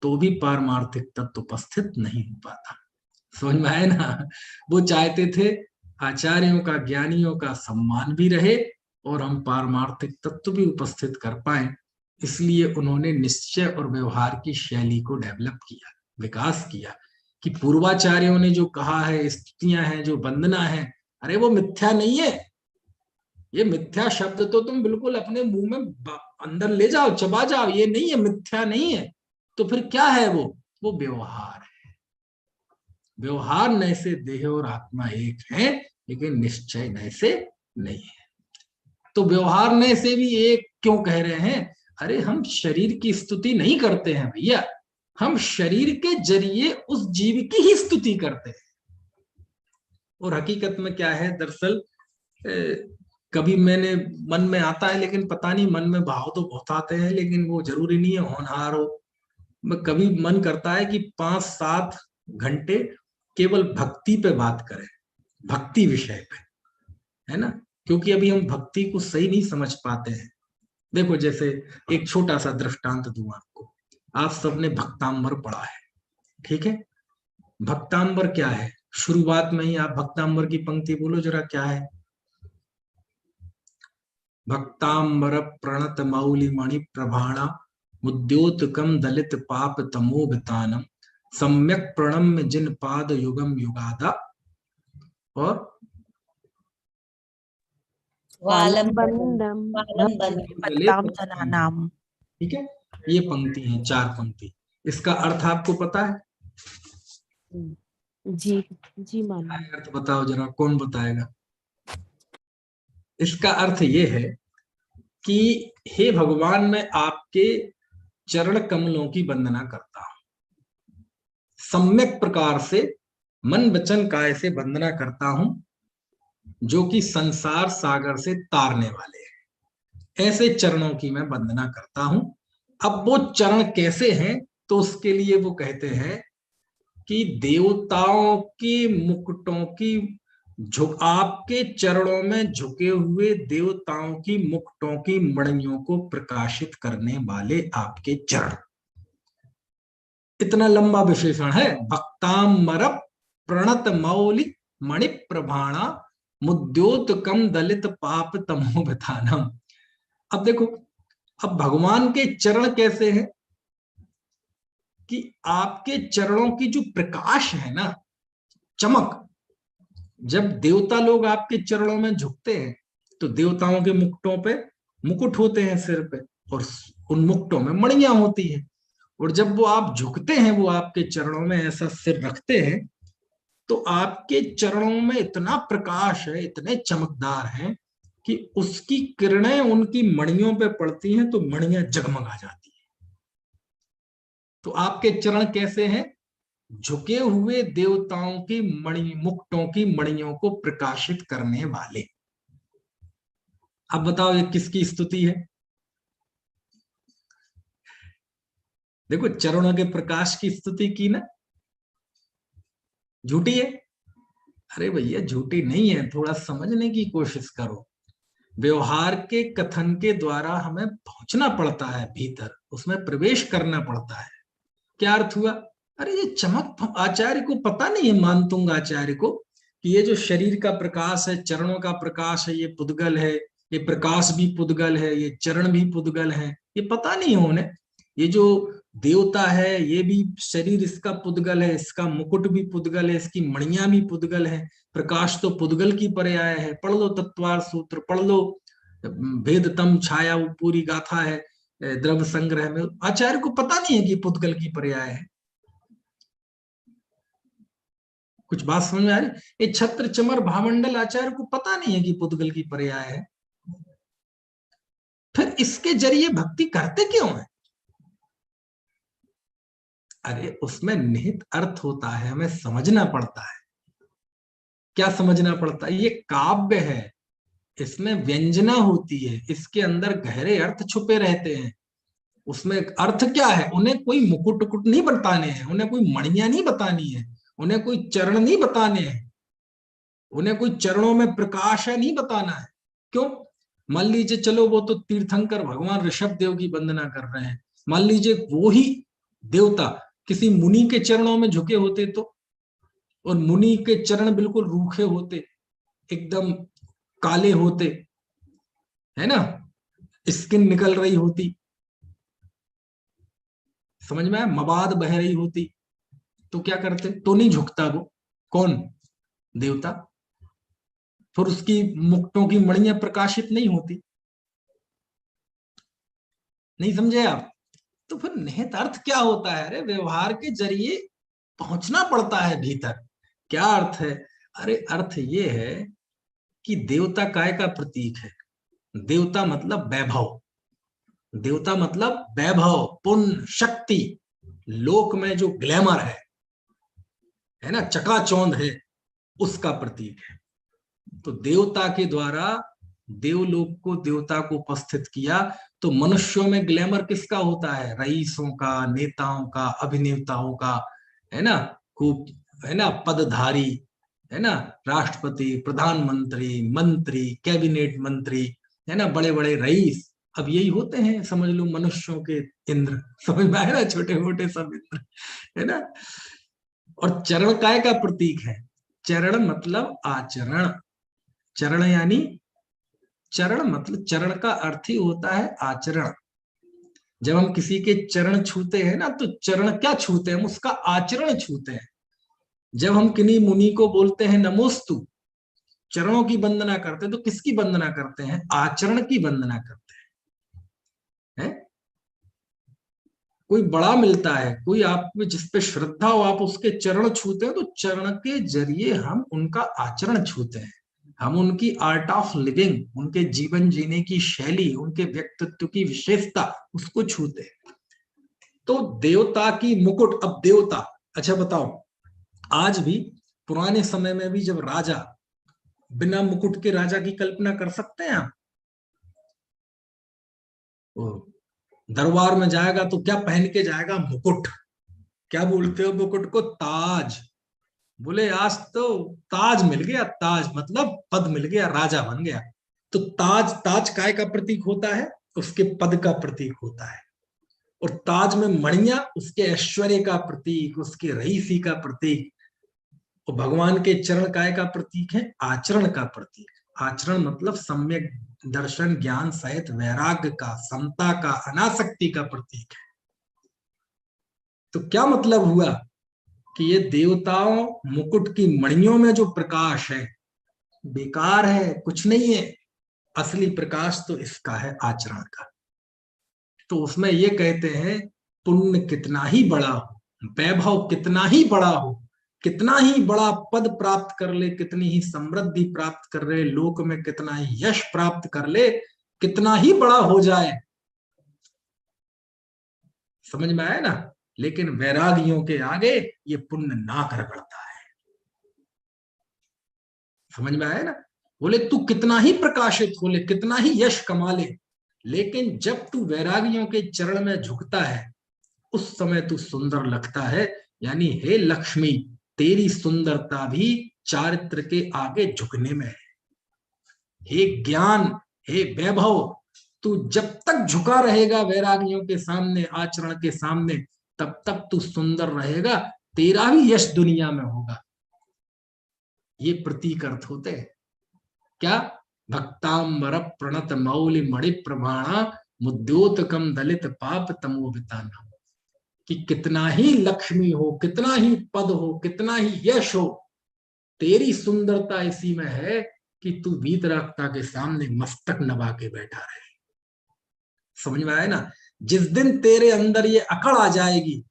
तो भी पारमार्थिक तत्व उपस्थित नहीं हो पाता। समझ में आए ना। वो चाहते थे आचार्यों का, ज्ञानियों का सम्मान भी रहे और हम पारमार्थिक तत्व भी उपस्थित कर पाए। इसलिए उन्होंने निश्चय और व्यवहार की शैली को डेवलप किया, विकास किया, कि पूर्वाचार्यों ने जो कहा है, स्तुतियां हैं, जो वंदना है, अरे वो मिथ्या नहीं है। ये मिथ्या शब्द तो तुम बिल्कुल अपने मुंह में अंदर ले जाओ, चबा जाओ, ये नहीं है, मिथ्या नहीं है। तो फिर क्या है वो व्यवहार है। व्यवहार नए से देह और आत्मा एक है, लेकिन निश्चय नए से नहीं है। तो व्यवहार नए से भी एक क्यों कह रहे हैं? अरे हम शरीर की स्तुति नहीं करते हैं भैया, हम शरीर के जरिए उस जीव की ही स्तुति करते हैं। और हकीकत में क्या है, दरअसल कभी मैंने मन में आता है, लेकिन पता नहीं, मन में भाव तो बहुत आते हैं, लेकिन वो जरूरी नहीं है होनहार हो। कभी मन करता है कि 5-7 घंटे केवल भक्ति पे बात करें, भक्ति विषय पे, है ना। क्योंकि अभी हम भक्ति को सही नहीं समझ पाते हैं। देखो, जैसे एक छोटा सा दृष्टांत दूं आपको। आप सबने भक्तांबर पढ़ा है, ठीक है। भक्तांबर क्या है? शुरुआत में ही आप भक्तांबर की पंक्ति बोलो जरा, क्या है? भक्तांबर प्रणत मौलि मणि प्रभाणा मुद्योतकम दलित पाप तमोभितानम सम्यक प्रणम्य जिन पाद युगम युगादा और ठीक है। ये पंक्ति है, 4 पंक्ति। इसका अर्थ आपको पता है? जी मानो। अर्थ बताओ जरा, कौन बताएगा? इसका अर्थ ये है कि हे भगवान, मैं आपके चरण कमलों की वंदना करता हूं, सम्यक प्रकार से मन वचन काय से वंदना करता हूं, जो कि संसार सागर से तारने वाले हैं। ऐसे चरणों की मैं वंदना करता हूं। अब वो चरण कैसे हैं? तो उसके लिए वो कहते हैं कि देवताओं की मुकुटों की आपके चरणों में झुके हुए देवताओं की मुकुटों की मणियों को प्रकाशित करने वाले आपके चरण। इतना लंबा विशेषण है। भक्तांबर प्रणत मौलि मणि प्रभाणा मुद्योतकम दलित पाप तमोभितानम। अब देखो, अब भगवान के चरण कैसे हैं कि आपके चरणों की जो प्रकाश है ना, चमक, जब देवता लोग आपके चरणों में झुकते हैं तो देवताओं के मुकुटों पे मुकुट होते हैं सिर पे, और उन मुकुटों में मणियां होती हैं। और जब वो आप झुकते हैं, वो आपके चरणों में ऐसा सिर रखते हैं, तो आपके चरणों में इतना प्रकाश है, इतने चमकदार हैं कि उसकी किरणें उनकी मणियों पे पड़ती हैं तो मणियां जगमगा जाती हैं। तो आपके चरण कैसे हैं? झुके हुए देवताओं की मणि मुकुटों की मणियों को प्रकाशित करने वाले। अब बताओ, ये किसकी स्तुति है? देखो, चरणों के प्रकाश की स्तुति की ना। झूठी है? अरे भैया, झूठी नहीं है, थोड़ा समझने की कोशिश करो। व्यवहार के कथन के द्वारा हमें पहुंचना पड़ता है भीतर, उसमें प्रवेश करना पड़ता है। क्या अर्थ हुआ? अरे ये चमक आचार्य को पता नहीं है, मानतुंग आचार्य को, कि ये जो शरीर का प्रकाश है, चरणों का प्रकाश है, ये पुद्गल है, ये प्रकाश भी पुद्गल है, ये चरण भी पुद्गल है, ये पता नहीं है उन्हें। ये जो देवता है, ये भी शरीर इसका पुद्गल है, इसका मुकुट भी पुद्गल है, इसकी मणियां भी पुद्गल है, प्रकाश तो पुद्गल की पर्याय है। पढ़ लो तत्वार सूत्र, पढ़ लो भेदतम छाया, वो पूरी गाथा है द्रव्य संग्रह में। आचार्य को पता नहीं है कि पुद्गल की पर्याय है। कुछ बात समझ में आ रही? ये छत्र चमर भामंडल आचार्य को पता नहीं है कि पुद्गल की पर्याय है। फिर इसके जरिए भक्ति करते क्यों है? अरे उसमें निहित अर्थ होता है, हमें समझना पड़ता है। क्या समझना पड़ता है? ये काव्य है, इसमें व्यंजना होती है, इसके अंदर गहरे अर्थ छुपे रहते हैं। उसमें अर्थ क्या है? उन्हें कोई मुकुट टुकुट नहीं बताने हैं, उन्हें कोई मणियां नहीं बतानी है, उन्हें कोई चरण नहीं बताने हैं, उन्हें कोई चरणों में प्रकाश है नहीं बताना है। क्यों? मान लीजिए चलो वो तो तीर्थंकर भगवान ऋषभ देव की वंदना कर रहे हैं, मान लीजिए वो ही देवता किसी मुनि के चरणों में झुके होते तो, और मुनि के चरण बिल्कुल रूखे होते, एकदम काले होते, है ना, स्किन निकल रही होती, समझ में आया, मवाद बह रही होती, तो क्या करते? तो नहीं झुकता वो। कौन? देवता। फिर उसकी मुक्तों की मणियां प्रकाशित नहीं होती। नहीं समझे आप? तो फिर निहित अर्थ क्या होता है? अरे व्यवहार के जरिए पहुंचना पड़ता है भीतर। क्या अर्थ है? अरे अर्थ ये है कि देवता काय का प्रतीक है? देवता मतलब वैभव, देवता मतलब वैभव, पुण्य, शक्ति, लोक में जो ग्लैमर है ना, चकाचौंध है, उसका प्रतीक है। तो देवता के द्वारा देवलोक को, देवता को उपस्थित किया, तो मनुष्यों में ग्लैमर किसका होता है? रईसों का, नेताओं का, अभिनेताओं का, है ना, खूब, है ना, पदधारी, है ना, राष्ट्रपति, प्रधानमंत्री, मंत्री, कैबिनेट मंत्री, है ना, बड़े बड़े रईस, अब यही होते हैं, समझ लो मनुष्यों के इंद्र। समझ में आया ना? छोटे मोटे सब इंद्र, है ना। और चरण काय का प्रतीक है? चरण मतलब आचरण, चरण यानी, चरण मतलब, चरण का अर्थ ही होता है आचरण। जब हम किसी के चरण छूते हैं ना, तो चरण क्या छूते हैं? हम उसका आचरण छूते हैं। जब हम किन्हीं मुनि को बोलते हैं नमोस्तु, चरणों की वंदना करते हैं, तो किसकी वंदना करते हैं? आचरण की वंदना करते हैं। कोई बड़ा मिलता है, कोई आप जिस पे श्रद्धा हो, आप उसके चरण छूते हैं, तो चरण के जरिए हम उनका आचरण छूते हैं, हम उनकी आर्ट ऑफ लिविंग, उनके जीवन जीने की शैली, उनके व्यक्तित्व की विशेषता, उसको छूते हैं। तो देवता की मुकुट, अब देवता, अच्छा बताओ, आज भी, पुराने समय में भी, जब राजा, बिना मुकुट के राजा की कल्पना कर सकते हैं आप? दरबार में जाएगा तो क्या पहन के जाएगा? मुकुट। क्या बोलते हो मुकुट को? ताज। बोले आज तो ताज मिल गया, ताज मतलब पद मिल गया, राजा बन गया। तो ताज, ताज काय का प्रतीक होता है? उसके पद का प्रतीक होता है। और ताज में मणियां उसके ऐश्वर्य का प्रतीक, उसके रईसी का प्रतीक। और भगवान के चरण काय का प्रतीक है? आचरण का प्रतीक। आचरण मतलब सम्यक दर्शन, ज्ञान सहित वैराग्य का, समता का, अनासक्ति का प्रतीक है। तो क्या मतलब हुआ कि ये देवताओं मुकुट की मणियों में जो प्रकाश है बेकार है, कुछ नहीं है। असली प्रकाश तो इसका है, आचरण का। तो उसमें ये कहते हैं, पुण्य कितना ही बड़ा हो, वैभव कितना ही बड़ा हो, कितना ही बड़ा पद प्राप्त कर ले, कितनी ही समृद्धि प्राप्त कर ले, लोक में कितना ही यश प्राप्त कर ले, कितना ही बड़ा हो जाए, समझ में आया ना, लेकिन वैरागियों के आगे ये पुण्य नाक रगड़ता है। समझ में आया ना? बोले तू कितना ही प्रकाशित हो ले, कितना ही यश कमा ले, लेकिन जब तू वैरागियों के चरण में झुकता है, उस समय तू सुंदर लगता है। यानी हे लक्ष्मी, तेरी सुंदरता भी चारित्र के आगे झुकने में है। हे ज्ञान, हे वैभव, तू जब तक झुका रहेगा वैरागियों के सामने, आचरण के सामने, तब तक तू सुंदर रहेगा, तेरा भी यश दुनिया में होगा। ये प्रतीक अर्थ होते हैं। क्या? भक्तांबर प्रणत मौलि मणि प्रभाणा मुद्योतकम दलित पाप तमोविताना। कि कितना ही लक्ष्मी हो, कितना ही पद हो, कितना ही यश हो, तेरी सुंदरता इसी में है कि तू वीतरागता के सामने मस्तक नवा के बैठा रहे। समझ में आया ना? जिस दिन तेरे अंदर ये अकड़ आ जाएगी,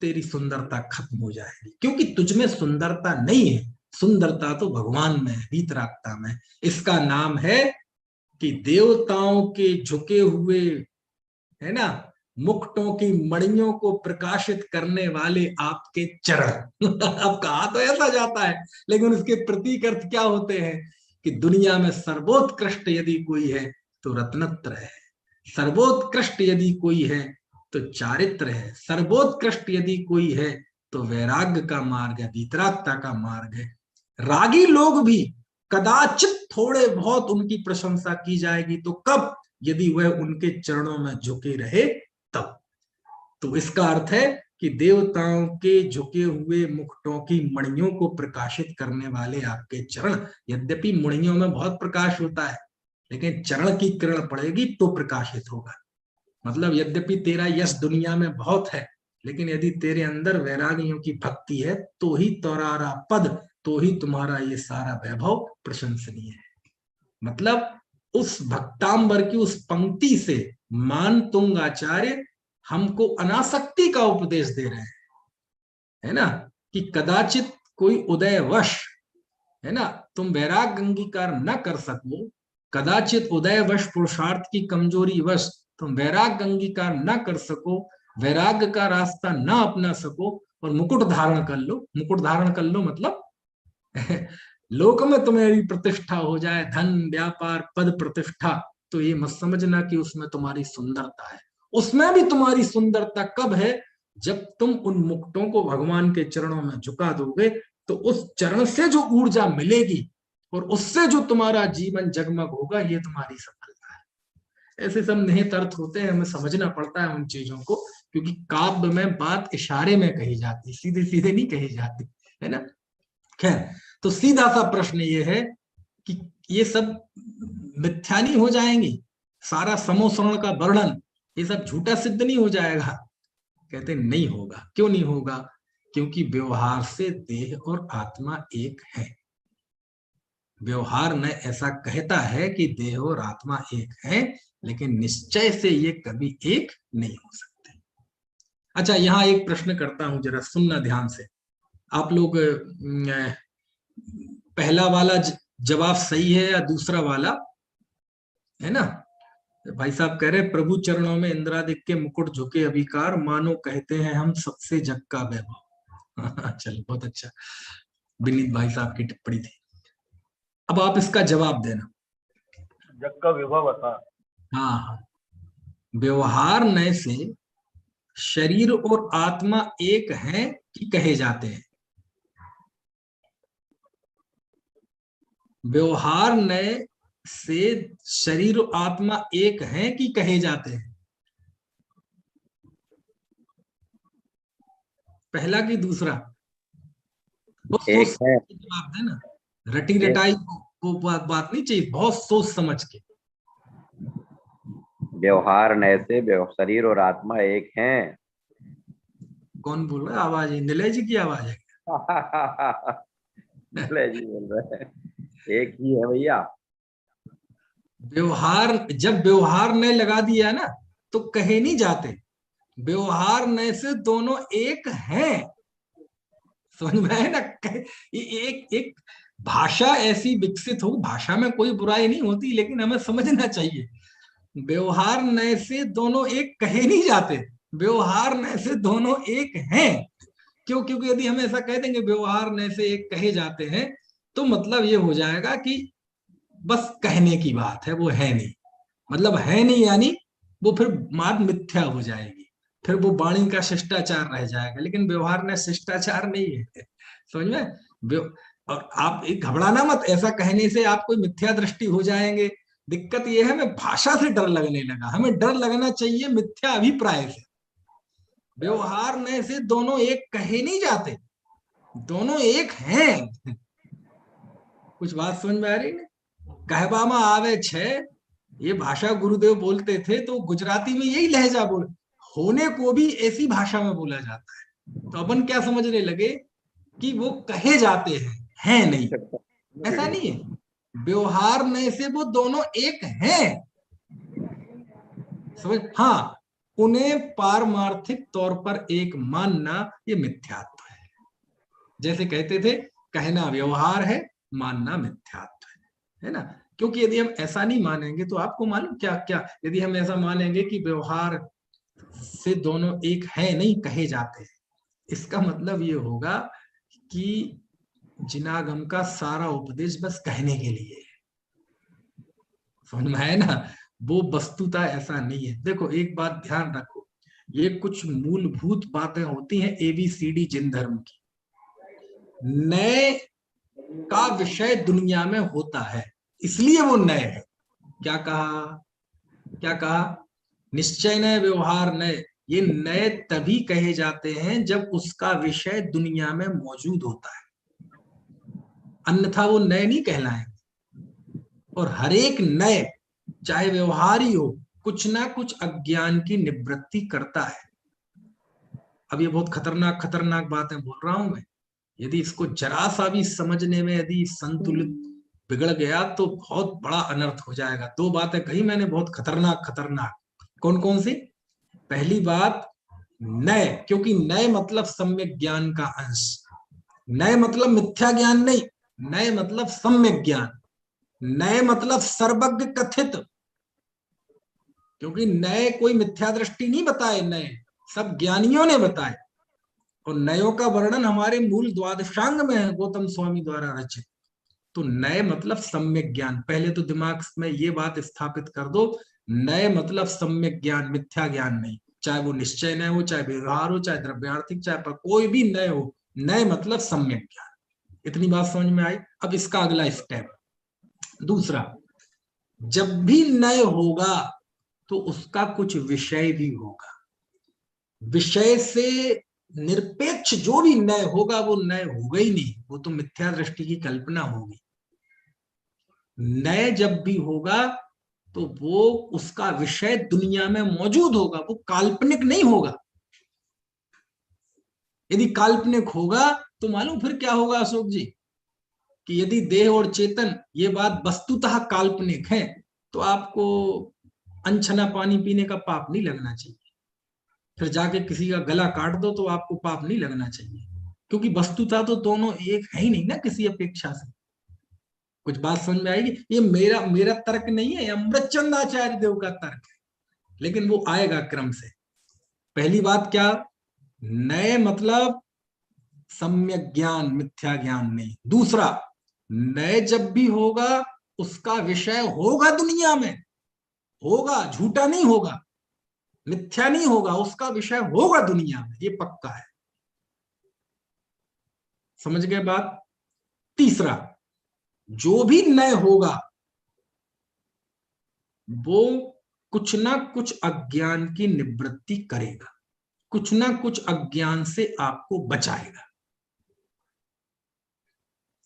तेरी सुंदरता खत्म हो जाएगी, क्योंकि तुझमें सुंदरता नहीं है। सुंदरता तो भगवान में है, वीतरागता में। इसका नाम है कि देवताओं के झुके हुए, है ना, मुकुटों की मणियों को प्रकाशित करने वाले आपके चरण। अब कहा तो ऐसा जाता है, लेकिन उसके प्रतीक अर्थ क्या होते हैं कि दुनिया में सर्वोत्कृष्ट यदि कोई है तो रत्नत्र है, सर्वोत्कृष्ट यदि कोई है तो चारित्र है, सर्वोत्कृष्ट यदि कोई है तो वैराग्य का मार्ग है, वीतरागता का मार्ग है। रागी लोग भी कदाचित थोड़े बहुत उनकी प्रशंसा की जाएगी, तो कब? यदि वह उनके चरणों में झुके रहे तब। तो इसका अर्थ है कि देवताओं के झुके हुए मुकुटों की मणियों को प्रकाशित करने वाले आपके चरण, यद्यपि मणियों में बहुत प्रकाश होता है, लेकिन चरण की किरण पड़ेगी तो प्रकाशित होगा। मतलब यद्यपि तेरा यश दुनिया में बहुत है, लेकिन यदि तेरे अंदर वैरागियों की भक्ति है तो ही तोरारा पद, तो ही तुम्हारा ये सारा वैभव प्रशंसनीय है। मतलब उस भक्तांबर की उस पंक्ति से मान तुंग आचार्य हमको अनासक्ति का उपदेश दे रहे हैं, है ना, कि कदाचित कोई उदयवश, है ना, तुम वैराग अंगीकार न कर सको, कदाचित उदयवश पुरुषार्थ की कमजोरी वश तुम वैराग अंगीकार न कर सको, वैराग्य का रास्ता न अपना सको और मुकुट धारण कर लो। मुकुट धारण कर लो मतलब लोक में तुम्हारी प्रतिष्ठा हो जाए, धन व्यापार पद प्रतिष्ठा, तो ये मत समझना कि उसमें तुम्हारी सुंदरता है। उसमें भी तुम्हारी सुंदरता कब है? जब तुम उन मुकुटों को भगवान के चरणों में झुका दोगे, तो उस चरण से जो ऊर्जा मिलेगी और उससे जो तुम्हारा जीवन जगमग होगा, ये तुम्हारी सफलता है। ऐसे सब निहित अर्थ होते हैं, हमें समझना पड़ता है उन चीजों को, क्योंकि काव्य में बात इशारे में कही जाती, सीधे सीधे नहीं कही जाती, है ना। खैर, तो सीधा सा प्रश्न ये है कि ये सब मिथ्या नहीं हो जाएंगी, सारा समोसरण का वर्णन ये सब झूठा सिद्ध नहीं हो जाएगा? कहते नहीं होगा। क्यों नहीं होगा? क्योंकि व्यवहार से देह और आत्मा एक है। व्यवहार न ऐसा कहता है कि देह और आत्मा एक है, लेकिन निश्चय से ये कभी एक नहीं हो सकते। अच्छा, यहां एक प्रश्न करता हूं, जरा सुनना ध्यान से। आप लोग पहला वाला जवाब सही है या दूसरा वाला, है ना? भाई साहब कह रहे प्रभु चरणों में इंद्रादित्य के मुकुट झुके अभिकार, मानो कहते हैं हम सबसे जग का वैभव। चलो, बहुत अच्छा, विनीत भाई साहब की टिप्पणी थी। अब आप इसका जवाब देना। जग का विभव था। हाँ, व्यवहार नय से शरीर और आत्मा एक हैं कि कहे जाते हैं? व्यवहार नय से शरीर और आत्मा एक हैं कि कहे जाते हैं? पहला कि दूसरा? एक है। जवाब देना, रटी रटाई वो बात नहीं चाहिए, बहुत सोच समझ के। व्यवहार नय से शरीर और आत्मा एक हैं। कौन बोल रहा है? आवाज है निलय जी की आवाज है। निलय जी बोल रहे हैं, एक ही है भैया। व्यवहार, जब व्यवहार नय लगा दिया ना तो कहे नहीं जाते, व्यवहार नय से दोनों एक हैं। समझ में है ना? एक एक भाषा ऐसी विकसित हो, भाषा में कोई बुराई नहीं होती, लेकिन हमें समझना चाहिए, व्यवहार नय से दोनों एक कहे नहीं जाते, व्यवहार नय से दोनों एक हैं। क्यों? क्योंकि यदि हम ऐसा कह देंगे व्यवहार नय से एक कहे जाते हैं, तो मतलब ये हो जाएगा कि बस कहने की बात है, वो है नहीं। मतलब है नहीं यानी वो फिर बात मिथ्या हो जाएगी, फिर वो वाणी का शिष्टाचार रह जाएगा, लेकिन व्यवहार में शिष्टाचार नहीं है। समझ में? और आप घबराना मत, ऐसा कहने से आप कोई मिथ्या दृष्टि हो जाएंगे। दिक्कत ये है, हमें भाषा से डर लगने लगा। हमें डर लगना चाहिए मिथ्या अभिप्राय से। व्यवहार में से दोनों एक कहे नहीं जाते, दोनों एक हैं। कुछ बात समझ में आ रही है? कहवामा आवे छे, ये भाषा गुरुदेव बोलते थे, तो गुजराती में यही लहजा बोल, होने को भी ऐसी भाषा में बोला जाता है। तो अपन क्या समझने लगे कि वो कहे जाते हैं नहीं। ऐसा नहीं है, व्यवहार में से वो दोनों एक हैं। समझ? हाँ, उन्हें पारमार्थिक तौर पर एक मानना ये मिथ्यात्व है। जैसे कहते थे, कहना व्यवहार है, मानना मिथ्यात्व है ना? क्योंकि यदि हम ऐसा नहीं मानेंगे तो आपको मालूम क्या क्या, यदि हम ऐसा मानेंगे कि व्यवहार से दोनों एक है नहीं कहे जाते हैं। इसका मतलब ये होगा कि जिनागम का सारा उपदेश बस कहने के लिए है। समझ में है ना, वो वस्तुतः ऐसा नहीं है। देखो एक बात ध्यान रखो, ये कुछ मूलभूत बातें होती हैं ABCD जिन धर्म की। नए का विषय दुनिया में होता है इसलिए वो नए है। क्या कहा, क्या कहा? निश्चय नए, व्यवहार नए। ये नए तभी कहे जाते हैं जब उसका विषय दुनिया में मौजूद होता है, अन्यथा वो नए नहीं कहलाएंगे। और हर एक नए, चाहे व्यवहार ही हो, कुछ ना कुछ अज्ञान की निवृत्ति करता है। अब ये बहुत खतरनाक खतरनाक बातें बोल रहा हूं मैं, यदि इसको जरा सा भी समझने में यदि संतुलित बिगड़ गया तो बहुत बड़ा अनर्थ हो जाएगा। दो बातें कही मैंने बहुत खतरनाक खतरनाक। कौन कौन सी? पहली बात, नए, क्योंकि नए मतलब सम्यक ज्ञान का अंश। नए मतलब मिथ्या ज्ञान नहीं, नए मतलब सम्यक ज्ञान। नए मतलब सर्वज्ञ कथित, क्योंकि नए कोई मिथ्या दृष्टि नहीं बताए, नए सब ज्ञानियों ने बताए। और नयों का वर्णन हमारे मूल द्वादशांग में है, गौतम स्वामी द्वारा रचित। तो नए मतलब सम्यक ज्ञान। पहले तो दिमाग में ये बात स्थापित कर दो, नए मतलब सम्यक ज्ञान, मिथ्या ज्ञान नहीं। चाहे वो निश्चय नए हो, चाहे व्यवहार हो, चाहे द्रव्यार्थिक, चाहे पर कोई भी नए हो, नए मतलब सम्यक ज्ञान। इतनी बात समझ में आई। अब इसका अगला स्टेप दूसरा, जब भी नए होगा तो उसका कुछ विषय भी होगा। विषय से निरपेक्ष जो भी नए होगा वो नए होगा ही नहीं, वो तो मिथ्या दृष्टि की कल्पना होगी। नए जब भी होगा तो वो उसका विषय दुनिया में मौजूद होगा, वो काल्पनिक नहीं होगा। यदि काल्पनिक होगा तो मालूम फिर क्या होगा अशोक जी, कि यदि देह और चेतन ये बात वस्तुतः काल्पनिक है तो आपको अनछना पानी पीने का पाप नहीं लगना चाहिए। फिर जाके किसी का गला काट दो तो आपको पाप नहीं लगना चाहिए, क्योंकि वस्तुतः तो दोनों एक है ही नहीं ना किसी अपेक्षा से। कुछ बात समझ में आएगी? ये मेरा तर्क नहीं है, अमृतचंद आचार्य देव का तर्क है, लेकिन वो आएगा क्रम से। पहली बात क्या, नए मतलब सम्यक ज्ञान, मिथ्या ज्ञान नहीं। दूसरा, नए जब भी होगा उसका विषय होगा दुनिया में, होगा, झूठा नहीं होगा, मिथ्या नहीं होगा, उसका विषय होगा दुनिया में, ये पक्का है। समझ गए बात? तीसरा, जो भी नए होगा वो कुछ ना कुछ अज्ञान की निवृत्ति करेगा, कुछ ना कुछ अज्ञान से आपको बचाएगा।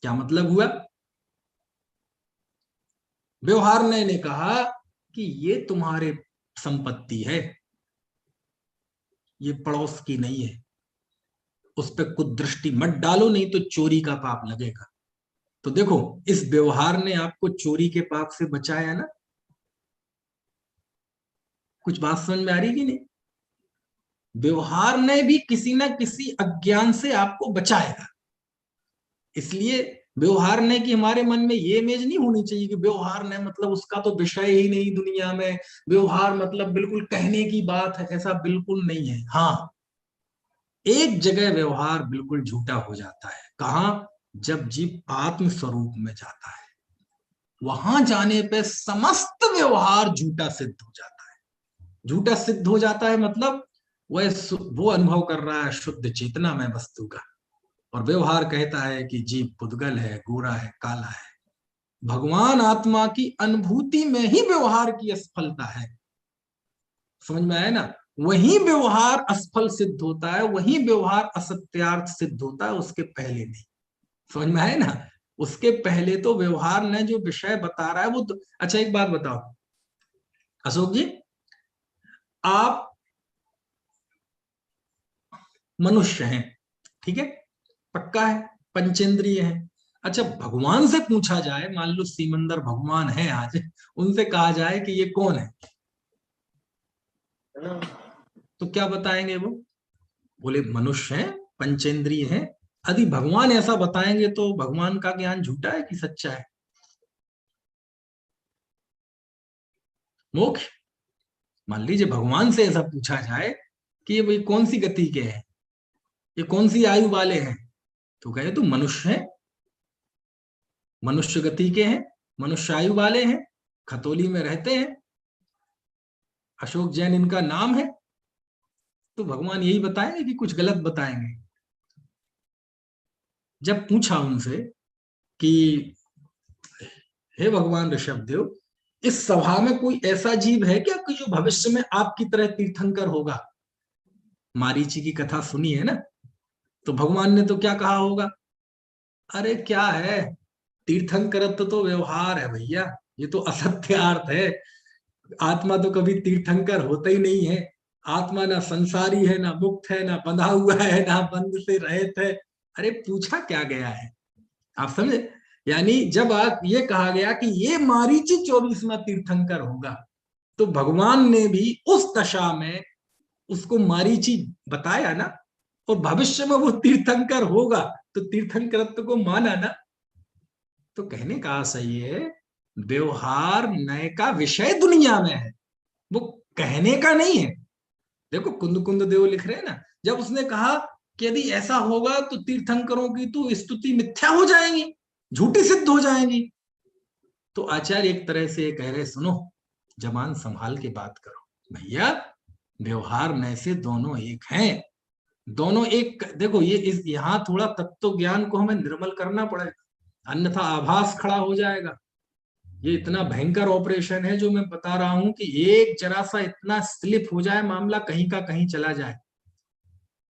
क्या मतलब हुआ? व्यवहार ने कहा कि ये तुम्हारे संपत्ति है, ये पड़ोस की नहीं है, उस पर कुदृष्टि मत डालो, नहीं तो चोरी का पाप लगेगा। तो देखो इस व्यवहार ने आपको चोरी के पाप से बचाया ना। कुछ बात समझ में आ रही कि नहीं? व्यवहार ने भी किसी ना किसी अज्ञान से आपको बचाएगा। इसलिए व्यवहार ने कि हमारे मन में ये इमेज नहीं होनी चाहिए कि व्यवहार ने मतलब उसका तो विषय ही नहीं दुनिया में, व्यवहार मतलब बिल्कुल कहने की बात है, ऐसा बिल्कुल नहीं है। हाँ, एक जगह व्यवहार बिल्कुल झूठा हो जाता है। कहां? जब जीव आत्म स्वरूप में जाता है, वहां जाने पे समस्त व्यवहार झूठा सिद्ध हो जाता है। झूठा सिद्ध हो जाता है मतलब वो अनुभव कर रहा है शुद्ध चेतना में वस्तु का, और व्यवहार कहता है कि जीव पुद्गल है, गोरा है, काला है। भगवान आत्मा की अनुभूति में ही व्यवहार की असफलता है। समझ में आया ना? वही व्यवहार असफल सिद्ध होता है, वही व्यवहार असत्यार्थ सिद्ध होता है, उसके पहले नहीं। समझ में आया ना? उसके पहले तो व्यवहार ने जो विषय बता रहा है वो तो... अच्छा एक बात बताओ अशोक जी, आप मनुष्य हैं, ठीक है, पक्का है, पंचेंद्रिय है। अच्छा भगवान से पूछा जाए, मान लो सीमंदर भगवान है आज, उनसे कहा जाए कि ये कौन है, तो क्या बताएंगे वो? बोले मनुष्य है, पंचेंद्रिय है। यदि भगवान ऐसा बताएंगे तो भगवान का ज्ञान झूठा है कि सच्चा है? मोक्ष मान लीजिए भगवान से ऐसा पूछा जाए कि ये भाई कौन सी गति के हैं, ये कौन सी आयु वाले हैं, तो कहे तो मनुष्य है, मनुष्य गति के हैं, मनुष्य आयु वाले हैं, खतौली में रहते हैं, अशोक जैन इनका नाम है। तो भगवान यही बताएंगे कि कुछ गलत बताएंगे? जब पूछा उनसे कि हे भगवान ऋषभदेव, इस सभा में कोई ऐसा जीव है क्या कि जो भविष्य में आपकी तरह तीर्थंकर होगा? मारीची की कथा सुनी है ना, तो भगवान ने तो क्या कहा होगा, अरे क्या है, तीर्थंकरत्व तो व्यवहार है भैया, ये तो असत्य अर्थ है, आत्मा तो कभी तीर्थंकर होता ही नहीं है, आत्मा ना संसारी है, ना मुक्त है, ना बंधा हुआ है, ना बंध से रहित है। अरे पूछा क्या गया है, आप समझे? यानी जब आप ये कहा गया कि ये मारीची 24वां तीर्थंकर होगा, तो भगवान ने भी उस दशा में उसको मारीची बताया ना, और भविष्य में वो तीर्थंकर होगा तो तीर्थंकरत्व को माना ना। तो कहने का सही है, व्यवहार नए का विषय दुनिया में है, वो कहने का नहीं है। देखो कुंद कुंद देव लिख रहे हैं ना, जब उसने कहा कि यदि ऐसा होगा तो तीर्थंकरों की तो स्तुति मिथ्या हो जाएंगी, झूठी सिद्ध हो जाएंगी, तो आचार्य एक तरह से कह रहे, सुनो जबान संभाल के बात करो भैया, व्यवहार नए से दोनों एक हैं, दोनों एक। देखो ये इस यहाँ थोड़ा तत्व ज्ञान को हमें निर्मल करना पड़ेगा, अन्यथा आभास खड़ा हो जाएगा। ये इतना भयंकर ऑपरेशन है जो मैं बता रहा हूं कि एक जरा सा इतना स्लिप हो जाए, मामला कहीं का कहीं चला जाए।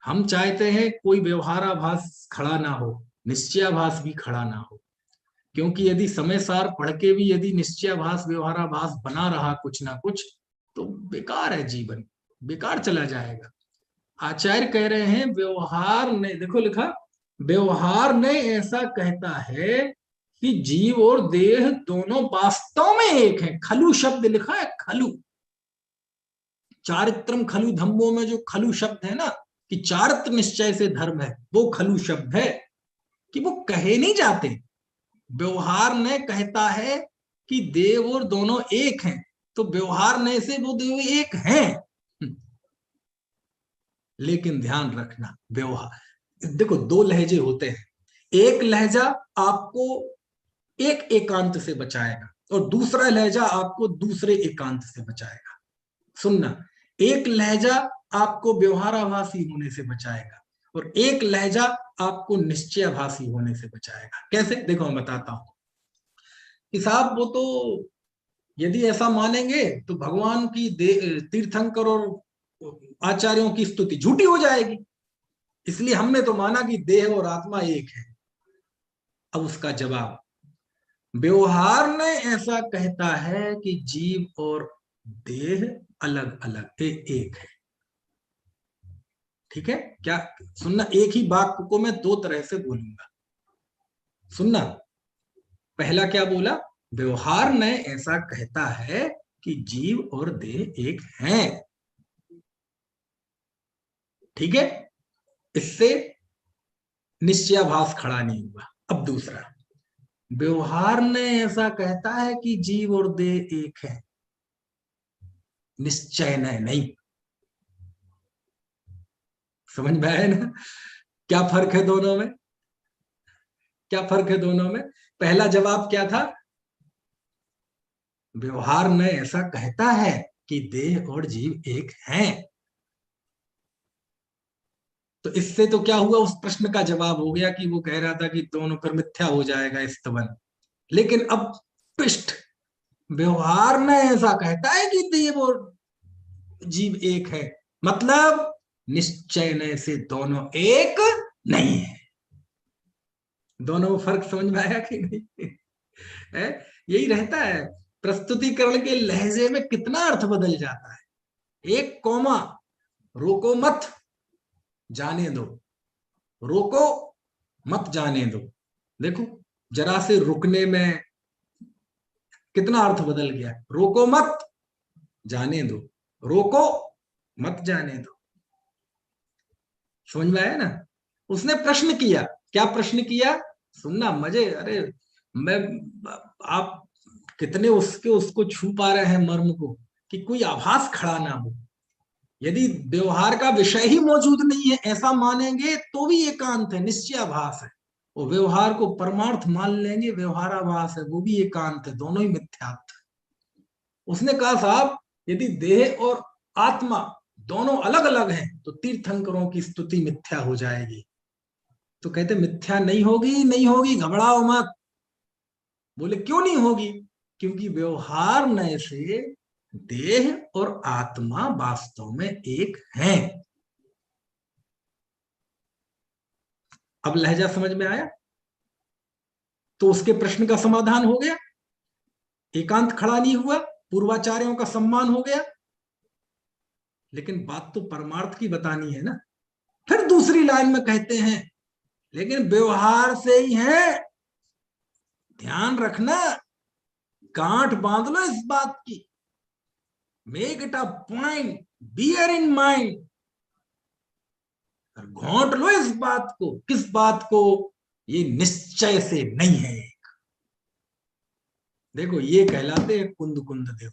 हम चाहते हैं कोई व्यवहाराभास खड़ा ना हो, निश्चयाभास भी खड़ा ना हो, क्योंकि यदि समय सार पढ़ के भी यदि निश्चयाभास व्यवहाराभास बना रहा कुछ ना कुछ, तो बेकार है, जीवन बेकार चला जाएगा। आचार्य कह रहे हैं व्यवहार ने, देखो लिखा, व्यवहार ने ऐसा कहता है कि जीव और देह दोनों वास्तव में एक है। खलु शब्द लिखा है, खलु, चारित्रम खलु धम्मों में जो खलु शब्द है ना, कि चारित्र निश्चय से धर्म है, वो खलु शब्द है, कि वो कहे नहीं जाते। व्यवहार ने कहता है कि देव और दोनों एक हैं, तो व्यवहार ने से वो देव एक हैं। लेकिन ध्यान रखना, व्यवहार, देखो दो लहजे होते हैं, एक लहजा आपको एक एकांत से बचाएगा और दूसरा लहजा आपको दूसरे एकांत से बचाएगा। सुनना, एक लहजा आपको व्यवहाराभासी होने से बचाएगा और एक लहजा आपको निश्चयाभासी होने से बचाएगा। कैसे? देखो मैं बताता हूं कि साहब वो तो यदि ऐसा मानेंगे तो भगवान की तीर्थंकर और आचार्यों की स्तुति झूठी हो जाएगी, इसलिए हमने तो माना कि देह और आत्मा एक है। अब उसका जवाब, व्यवहार ने ऐसा कहता है कि जीव और देह अलग अलग है, एक है। ठीक है? क्या सुनना, एक ही वाक्य को मैं दो तरह से बोलूंगा, सुनना। पहला क्या बोला, व्यवहार ने ऐसा कहता है कि जीव और देह एक हैं। ठीक है? इससे निश्चयाभास खड़ा नहीं हुआ। अब दूसरा, व्यवहार ने ऐसा कहता है कि जीव और देह एक है, निश्चय नहीं। समझ में आया ना क्या फर्क है दोनों में? क्या फर्क है दोनों में? पहला जवाब क्या था, व्यवहार ने ऐसा कहता है कि देह और जीव एक हैं, तो इससे तो क्या हुआ, उस प्रश्न का जवाब हो गया कि वो कह रहा था कि दोनों पर मिथ्या हो जाएगा स्तवन। लेकिन अब ट्विस्ट, व्यवहार ने ऐसा कहता है कि देव और जीव एक है, मतलब निश्चय से दोनों एक नहीं है। दोनों में फर्क समझ में आया कि नहीं? है? यही रहता है, प्रस्तुतिकरण के लहजे में कितना अर्थ बदल जाता है। एक कौमा, रोको मत जाने दो, रोको मत जाने दो। देखो जरा से रुकने में कितना अर्थ बदल गया, रोको मत जाने दो, रोको मत जाने दो। समझ में आया ना? उसने प्रश्न किया, क्या प्रश्न किया? सुनना मजे, अरे मैं, आप कितने उसको छू पा रहे हैं मर्म को। कि कोई आभास खड़ा ना हो। यदि व्यवहार का विषय ही मौजूद नहीं है ऐसा मानेंगे तो भी एकांत है, निश्चयाभास है। और व्यवहार को परमार्थ मान लेंगे, व्यवहाराभास है, वो भी एकांत है, दोनों ही मिथ्यात्व। उसने कहा साहब यदि देह और आत्मा दोनों अलग अलग हैं तो तीर्थंकरों की स्तुति मिथ्या हो जाएगी। तो कहते मिथ्या नहीं होगी, नहीं होगी, घबराओ मत। बोले क्यों नहीं होगी? क्योंकि व्यवहार नए से देह और आत्मा वास्तव में एक हैं। अब लहजा समझ में आया? तो उसके प्रश्न का समाधान हो गया, एकांत खड़ा नहीं हुआ, पूर्वाचार्यों का सम्मान हो गया। लेकिन बात तो परमार्थ की बतानी है ना। फिर दूसरी लाइन में कहते हैं लेकिन व्यवहार से ही है, ध्यान रखना, गांठ बांध लो इस बात की, make it a point, bear in mind, घोंट लो इस बात को। किस बात को? ये निश्चय से नहीं है। देखो ये कहलाते हैं कुंद कुंद देव।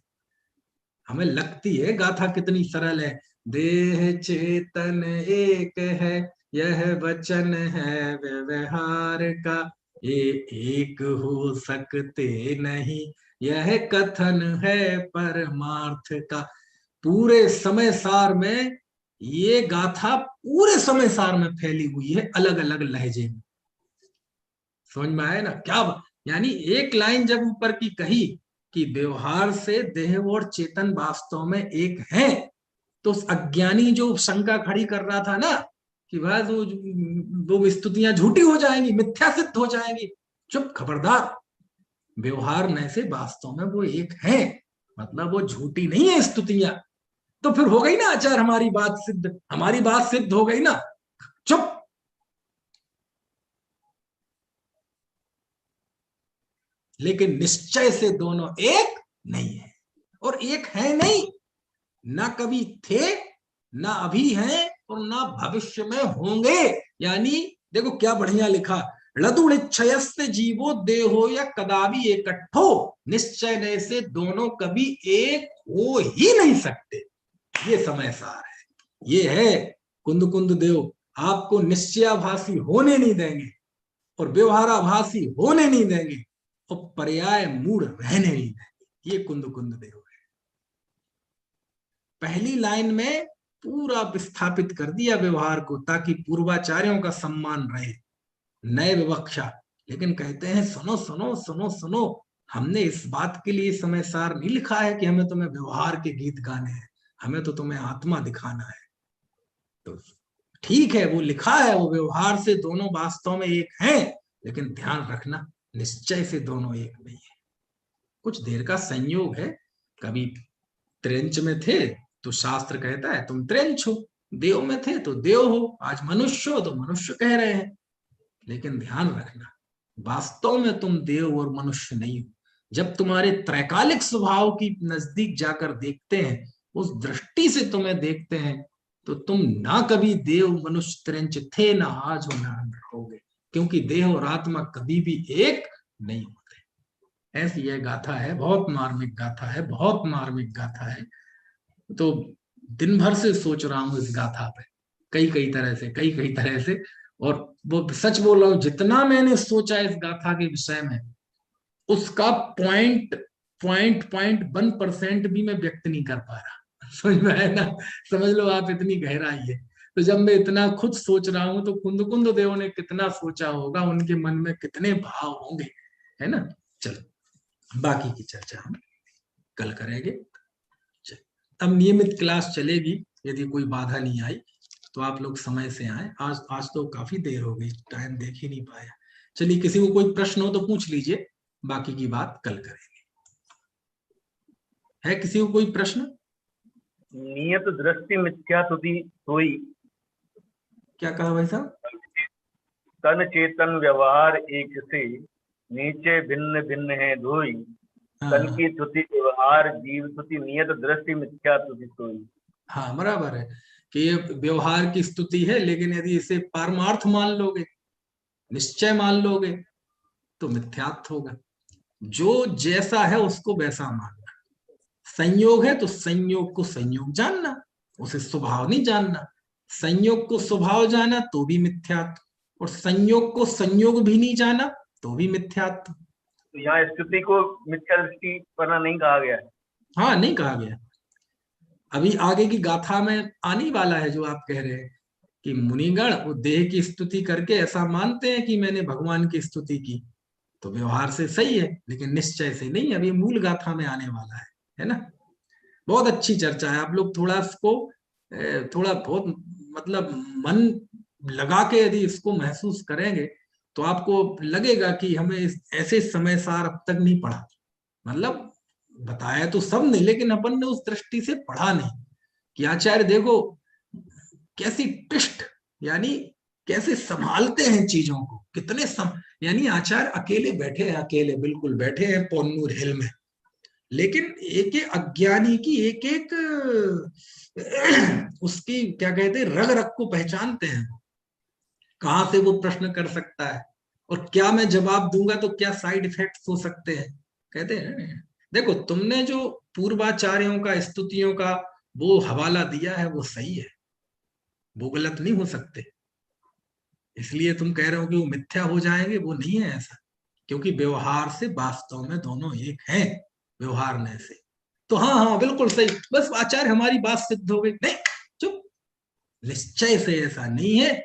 हमें लगती है गाथा कितनी सरल है, देह चेतन एक है, यह वचन है व्यवहार का, ये एक हो सकते नहीं, यह कथन है परमार्थ का। पूरे समय सार में ये गाथा पूरे समय सार में फैली हुई है, अलग अलग लहजे में। समझ में आया ना क्या? यानी एक लाइन जब ऊपर की कही कि व्यवहार से देह और चेतन वास्तव में एक है, तो उस अज्ञानी जो शंका खड़ी कर रहा था ना कि भाई वो स्तुतियां झूठी हो जाएंगी, मिथ्या सिद्ध हो जाएंगी, चुप, खबरदार। व्यवहार में से वास्तव में वो एक है, मतलब वो झूठी नहीं है स्तुतियां। तो फिर हो गई ना आचार्य हमारी बात सिद्ध, हमारी बात सिद्ध हो गई ना, चुप। लेकिन निश्चय से दोनों एक नहीं है, और एक है नहीं, ना कभी थे, ना अभी हैं, और ना भविष्य में होंगे। यानी देखो क्या बढ़िया लिखा, लदुणिच्छयस्य जीवो देहो या कदापि एकट्ठो, निश्चय से दोनों कभी एक हो ही नहीं सकते। ये समय सार है, ये है कुंद कुंद देव। आपको निश्चयाभासी होने नहीं देंगे और व्यवहाराभासी होने नहीं देंगे और पर्याय मूढ़ रहने नहीं देंगे। ये कुंद कुंद देव है। पहली लाइन में पूरा विस्थापित कर दिया व्यवहार को ताकि पूर्वाचार्यों का सम्मान रहे, नए विवक्षा। लेकिन कहते हैं सुनो सुनो सुनो सुनो, हमने इस बात के लिए समय सार नहीं लिखा है कि हमें तुम्हें व्यवहार के गीत गाने हैं, हमें तो तुम्हें आत्मा दिखाना है। तो ठीक है वो लिखा है, वो व्यवहार से दोनों वास्तव में एक हैं, लेकिन ध्यान रखना निश्चय से दोनों एक नहीं है। कुछ देर का संयोग है, कभी त्रेंच में थे तो शास्त्र कहता है तुम त्रेंच हो, देव में थे तो देव हो, आज मनुष्य हो तो मनुष्य कह रहे हैं। लेकिन ध्यान रखना वास्तव में तुम देव और मनुष्य नहीं हो। जब तुम्हारे त्रैकालिक स्वभाव की नजदीक जाकर देखते हैं, उस दृष्टि से तुम्हें देखते हैं, तो तुम ना कभी देव मनुष्य त्रेंच थे, ना आज हो, ना रहोगे, क्योंकि देह और आत्मा कभी भी एक नहीं होते। ऐसी यह गाथा है, बहुत मार्मिक गाथा है, बहुत मार्मिक गाथा है। तो दिन भर से सोच रहा हूँ इस गाथा पे, कई तरह से, और वो सच बोल रहा हूँ, जितना मैंने सोचा इस गाथा के विषय में, उसका 0.1% भी मैं व्यक्त नहीं कर पा रहा। समझ में आया ना? समझ लो आप, इतनी गहराई है। तो जब मैं इतना खुद सोच रहा हूँ तो कुंद कुंद देव ने कितना सोचा होगा, उनके मन में कितने भाव होंगे, है ना? चलो बाकी की चर्चा हम कल करेंगे। अब नियमित क्लास चलेगी, यदि कोई बाधा नहीं आई तो आप लोग समय से आए। आज तो काफी देर हो गई, टाइम देख ही नहीं पाया। चलिए किसी को कोई प्रश्न हो तो पूछ लीजिए, बाकी की बात कल करेंगे। है किसी को कोई प्रश्न? नियत दृष्टि मिथ्या तुति सोई, क्या कहा भाई साहब? तन चेतन व्यवहार एक से, नीचे भिन्न भिन्न है धोई, तन की तुति व्यवहार जीव तुति, नियत दृष्टि मिथ्या तुति सोई। हाँ बराबर है कि ये व्यवहार की स्तुति है, लेकिन यदि इसे परमार्थ मान लोगे, निश्चय मान लोगे, तो मिथ्यात्व होगा। जो जैसा है उसको वैसा मानना, संयोग है तो संयोग को संयोग जानना, उसे स्वभाव नहीं जानना। संयोग को स्वभाव जाना तो भी मिथ्यात्व, और संयोग को संयोग भी नहीं जाना तो भी मिथ्यात्व। तो यहाँ स्तुति को मिथ्या दृष्टि करना नहीं कहा गया है। हाँ, नहीं कहा गया। अभी आगे की गाथा में आने वाला है जो आप कह रहे हैं कि मुनिगण वो देह की स्तुति करके ऐसा मानते हैं कि मैंने भगवान की स्तुति की, तो व्यवहार से सही है लेकिन निश्चय से नहीं। अभी मूल गाथा में आने वाला है ना। बहुत अच्छी चर्चा है। आप लोग थोड़ा इसको थोड़ा बहुत मतलब मन लगा के यदि इसको महसूस करेंगे तो आपको लगेगा कि हमें ऐसे समय सार अब तक नहीं पढ़ा। मतलब बताया तो सब ने, लेकिन अपन ने उस दृष्टि से पढ़ा नहीं कि आचार्य देखो कैसी टिष्ट, यानी कैसे संभालते हैं चीजों को, कितने यानी आचार्य अकेले बैठे हैं, अकेले बिल्कुल बैठे हैं पोन्नूर हिल में, लेकिन एक एक अज्ञानी की एक एक उसकी क्या कहते हैं रग रग को पहचानते हैं। कहां से वो प्रश्न कर सकता है और क्या मैं जवाब दूंगा तो क्या साइड इफेक्ट्स हो सकते हैं। कहते हैं देखो तुमने जो पूर्वाचार्यों का स्तुतियों का वो हवाला दिया है वो सही है, वो गलत नहीं हो सकते। इसलिए तुम कह रहे हो कि वो मिथ्या हो जाएंगे, वो नहीं है ऐसा, क्योंकि व्यवहार से वास्तव में दोनों एक हैं व्यवहारने से। तो हाँ हाँ बिल्कुल सही, बस आचार्य हमारी बात सिद्ध हो गई। नहीं, चुप, निश्चय से ऐसा नहीं है।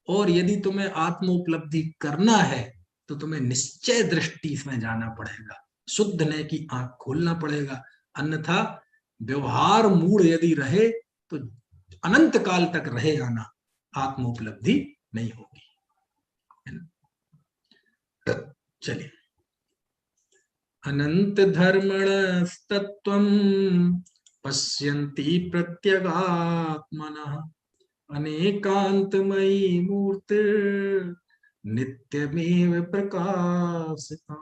और यदि तुम्हें आत्म उपलब्धि करना है तो तुम्हें निश्चय दृष्टि इसमें जाना पड़ेगा, शुद्ध ने की आंख खोलना पड़ेगा, अन्यथा व्यवहार मूड यदि रहे तो अनंत काल तक रहे आना, आत्म उपलब्धि नहीं होगी। चलिए, अनंत धर्मणस्तत्त्वं पश्यन्ति प्रत्यगात्मनः अनेकांतमयी मूर्तिर् नित्यमेव प्रकाशिता।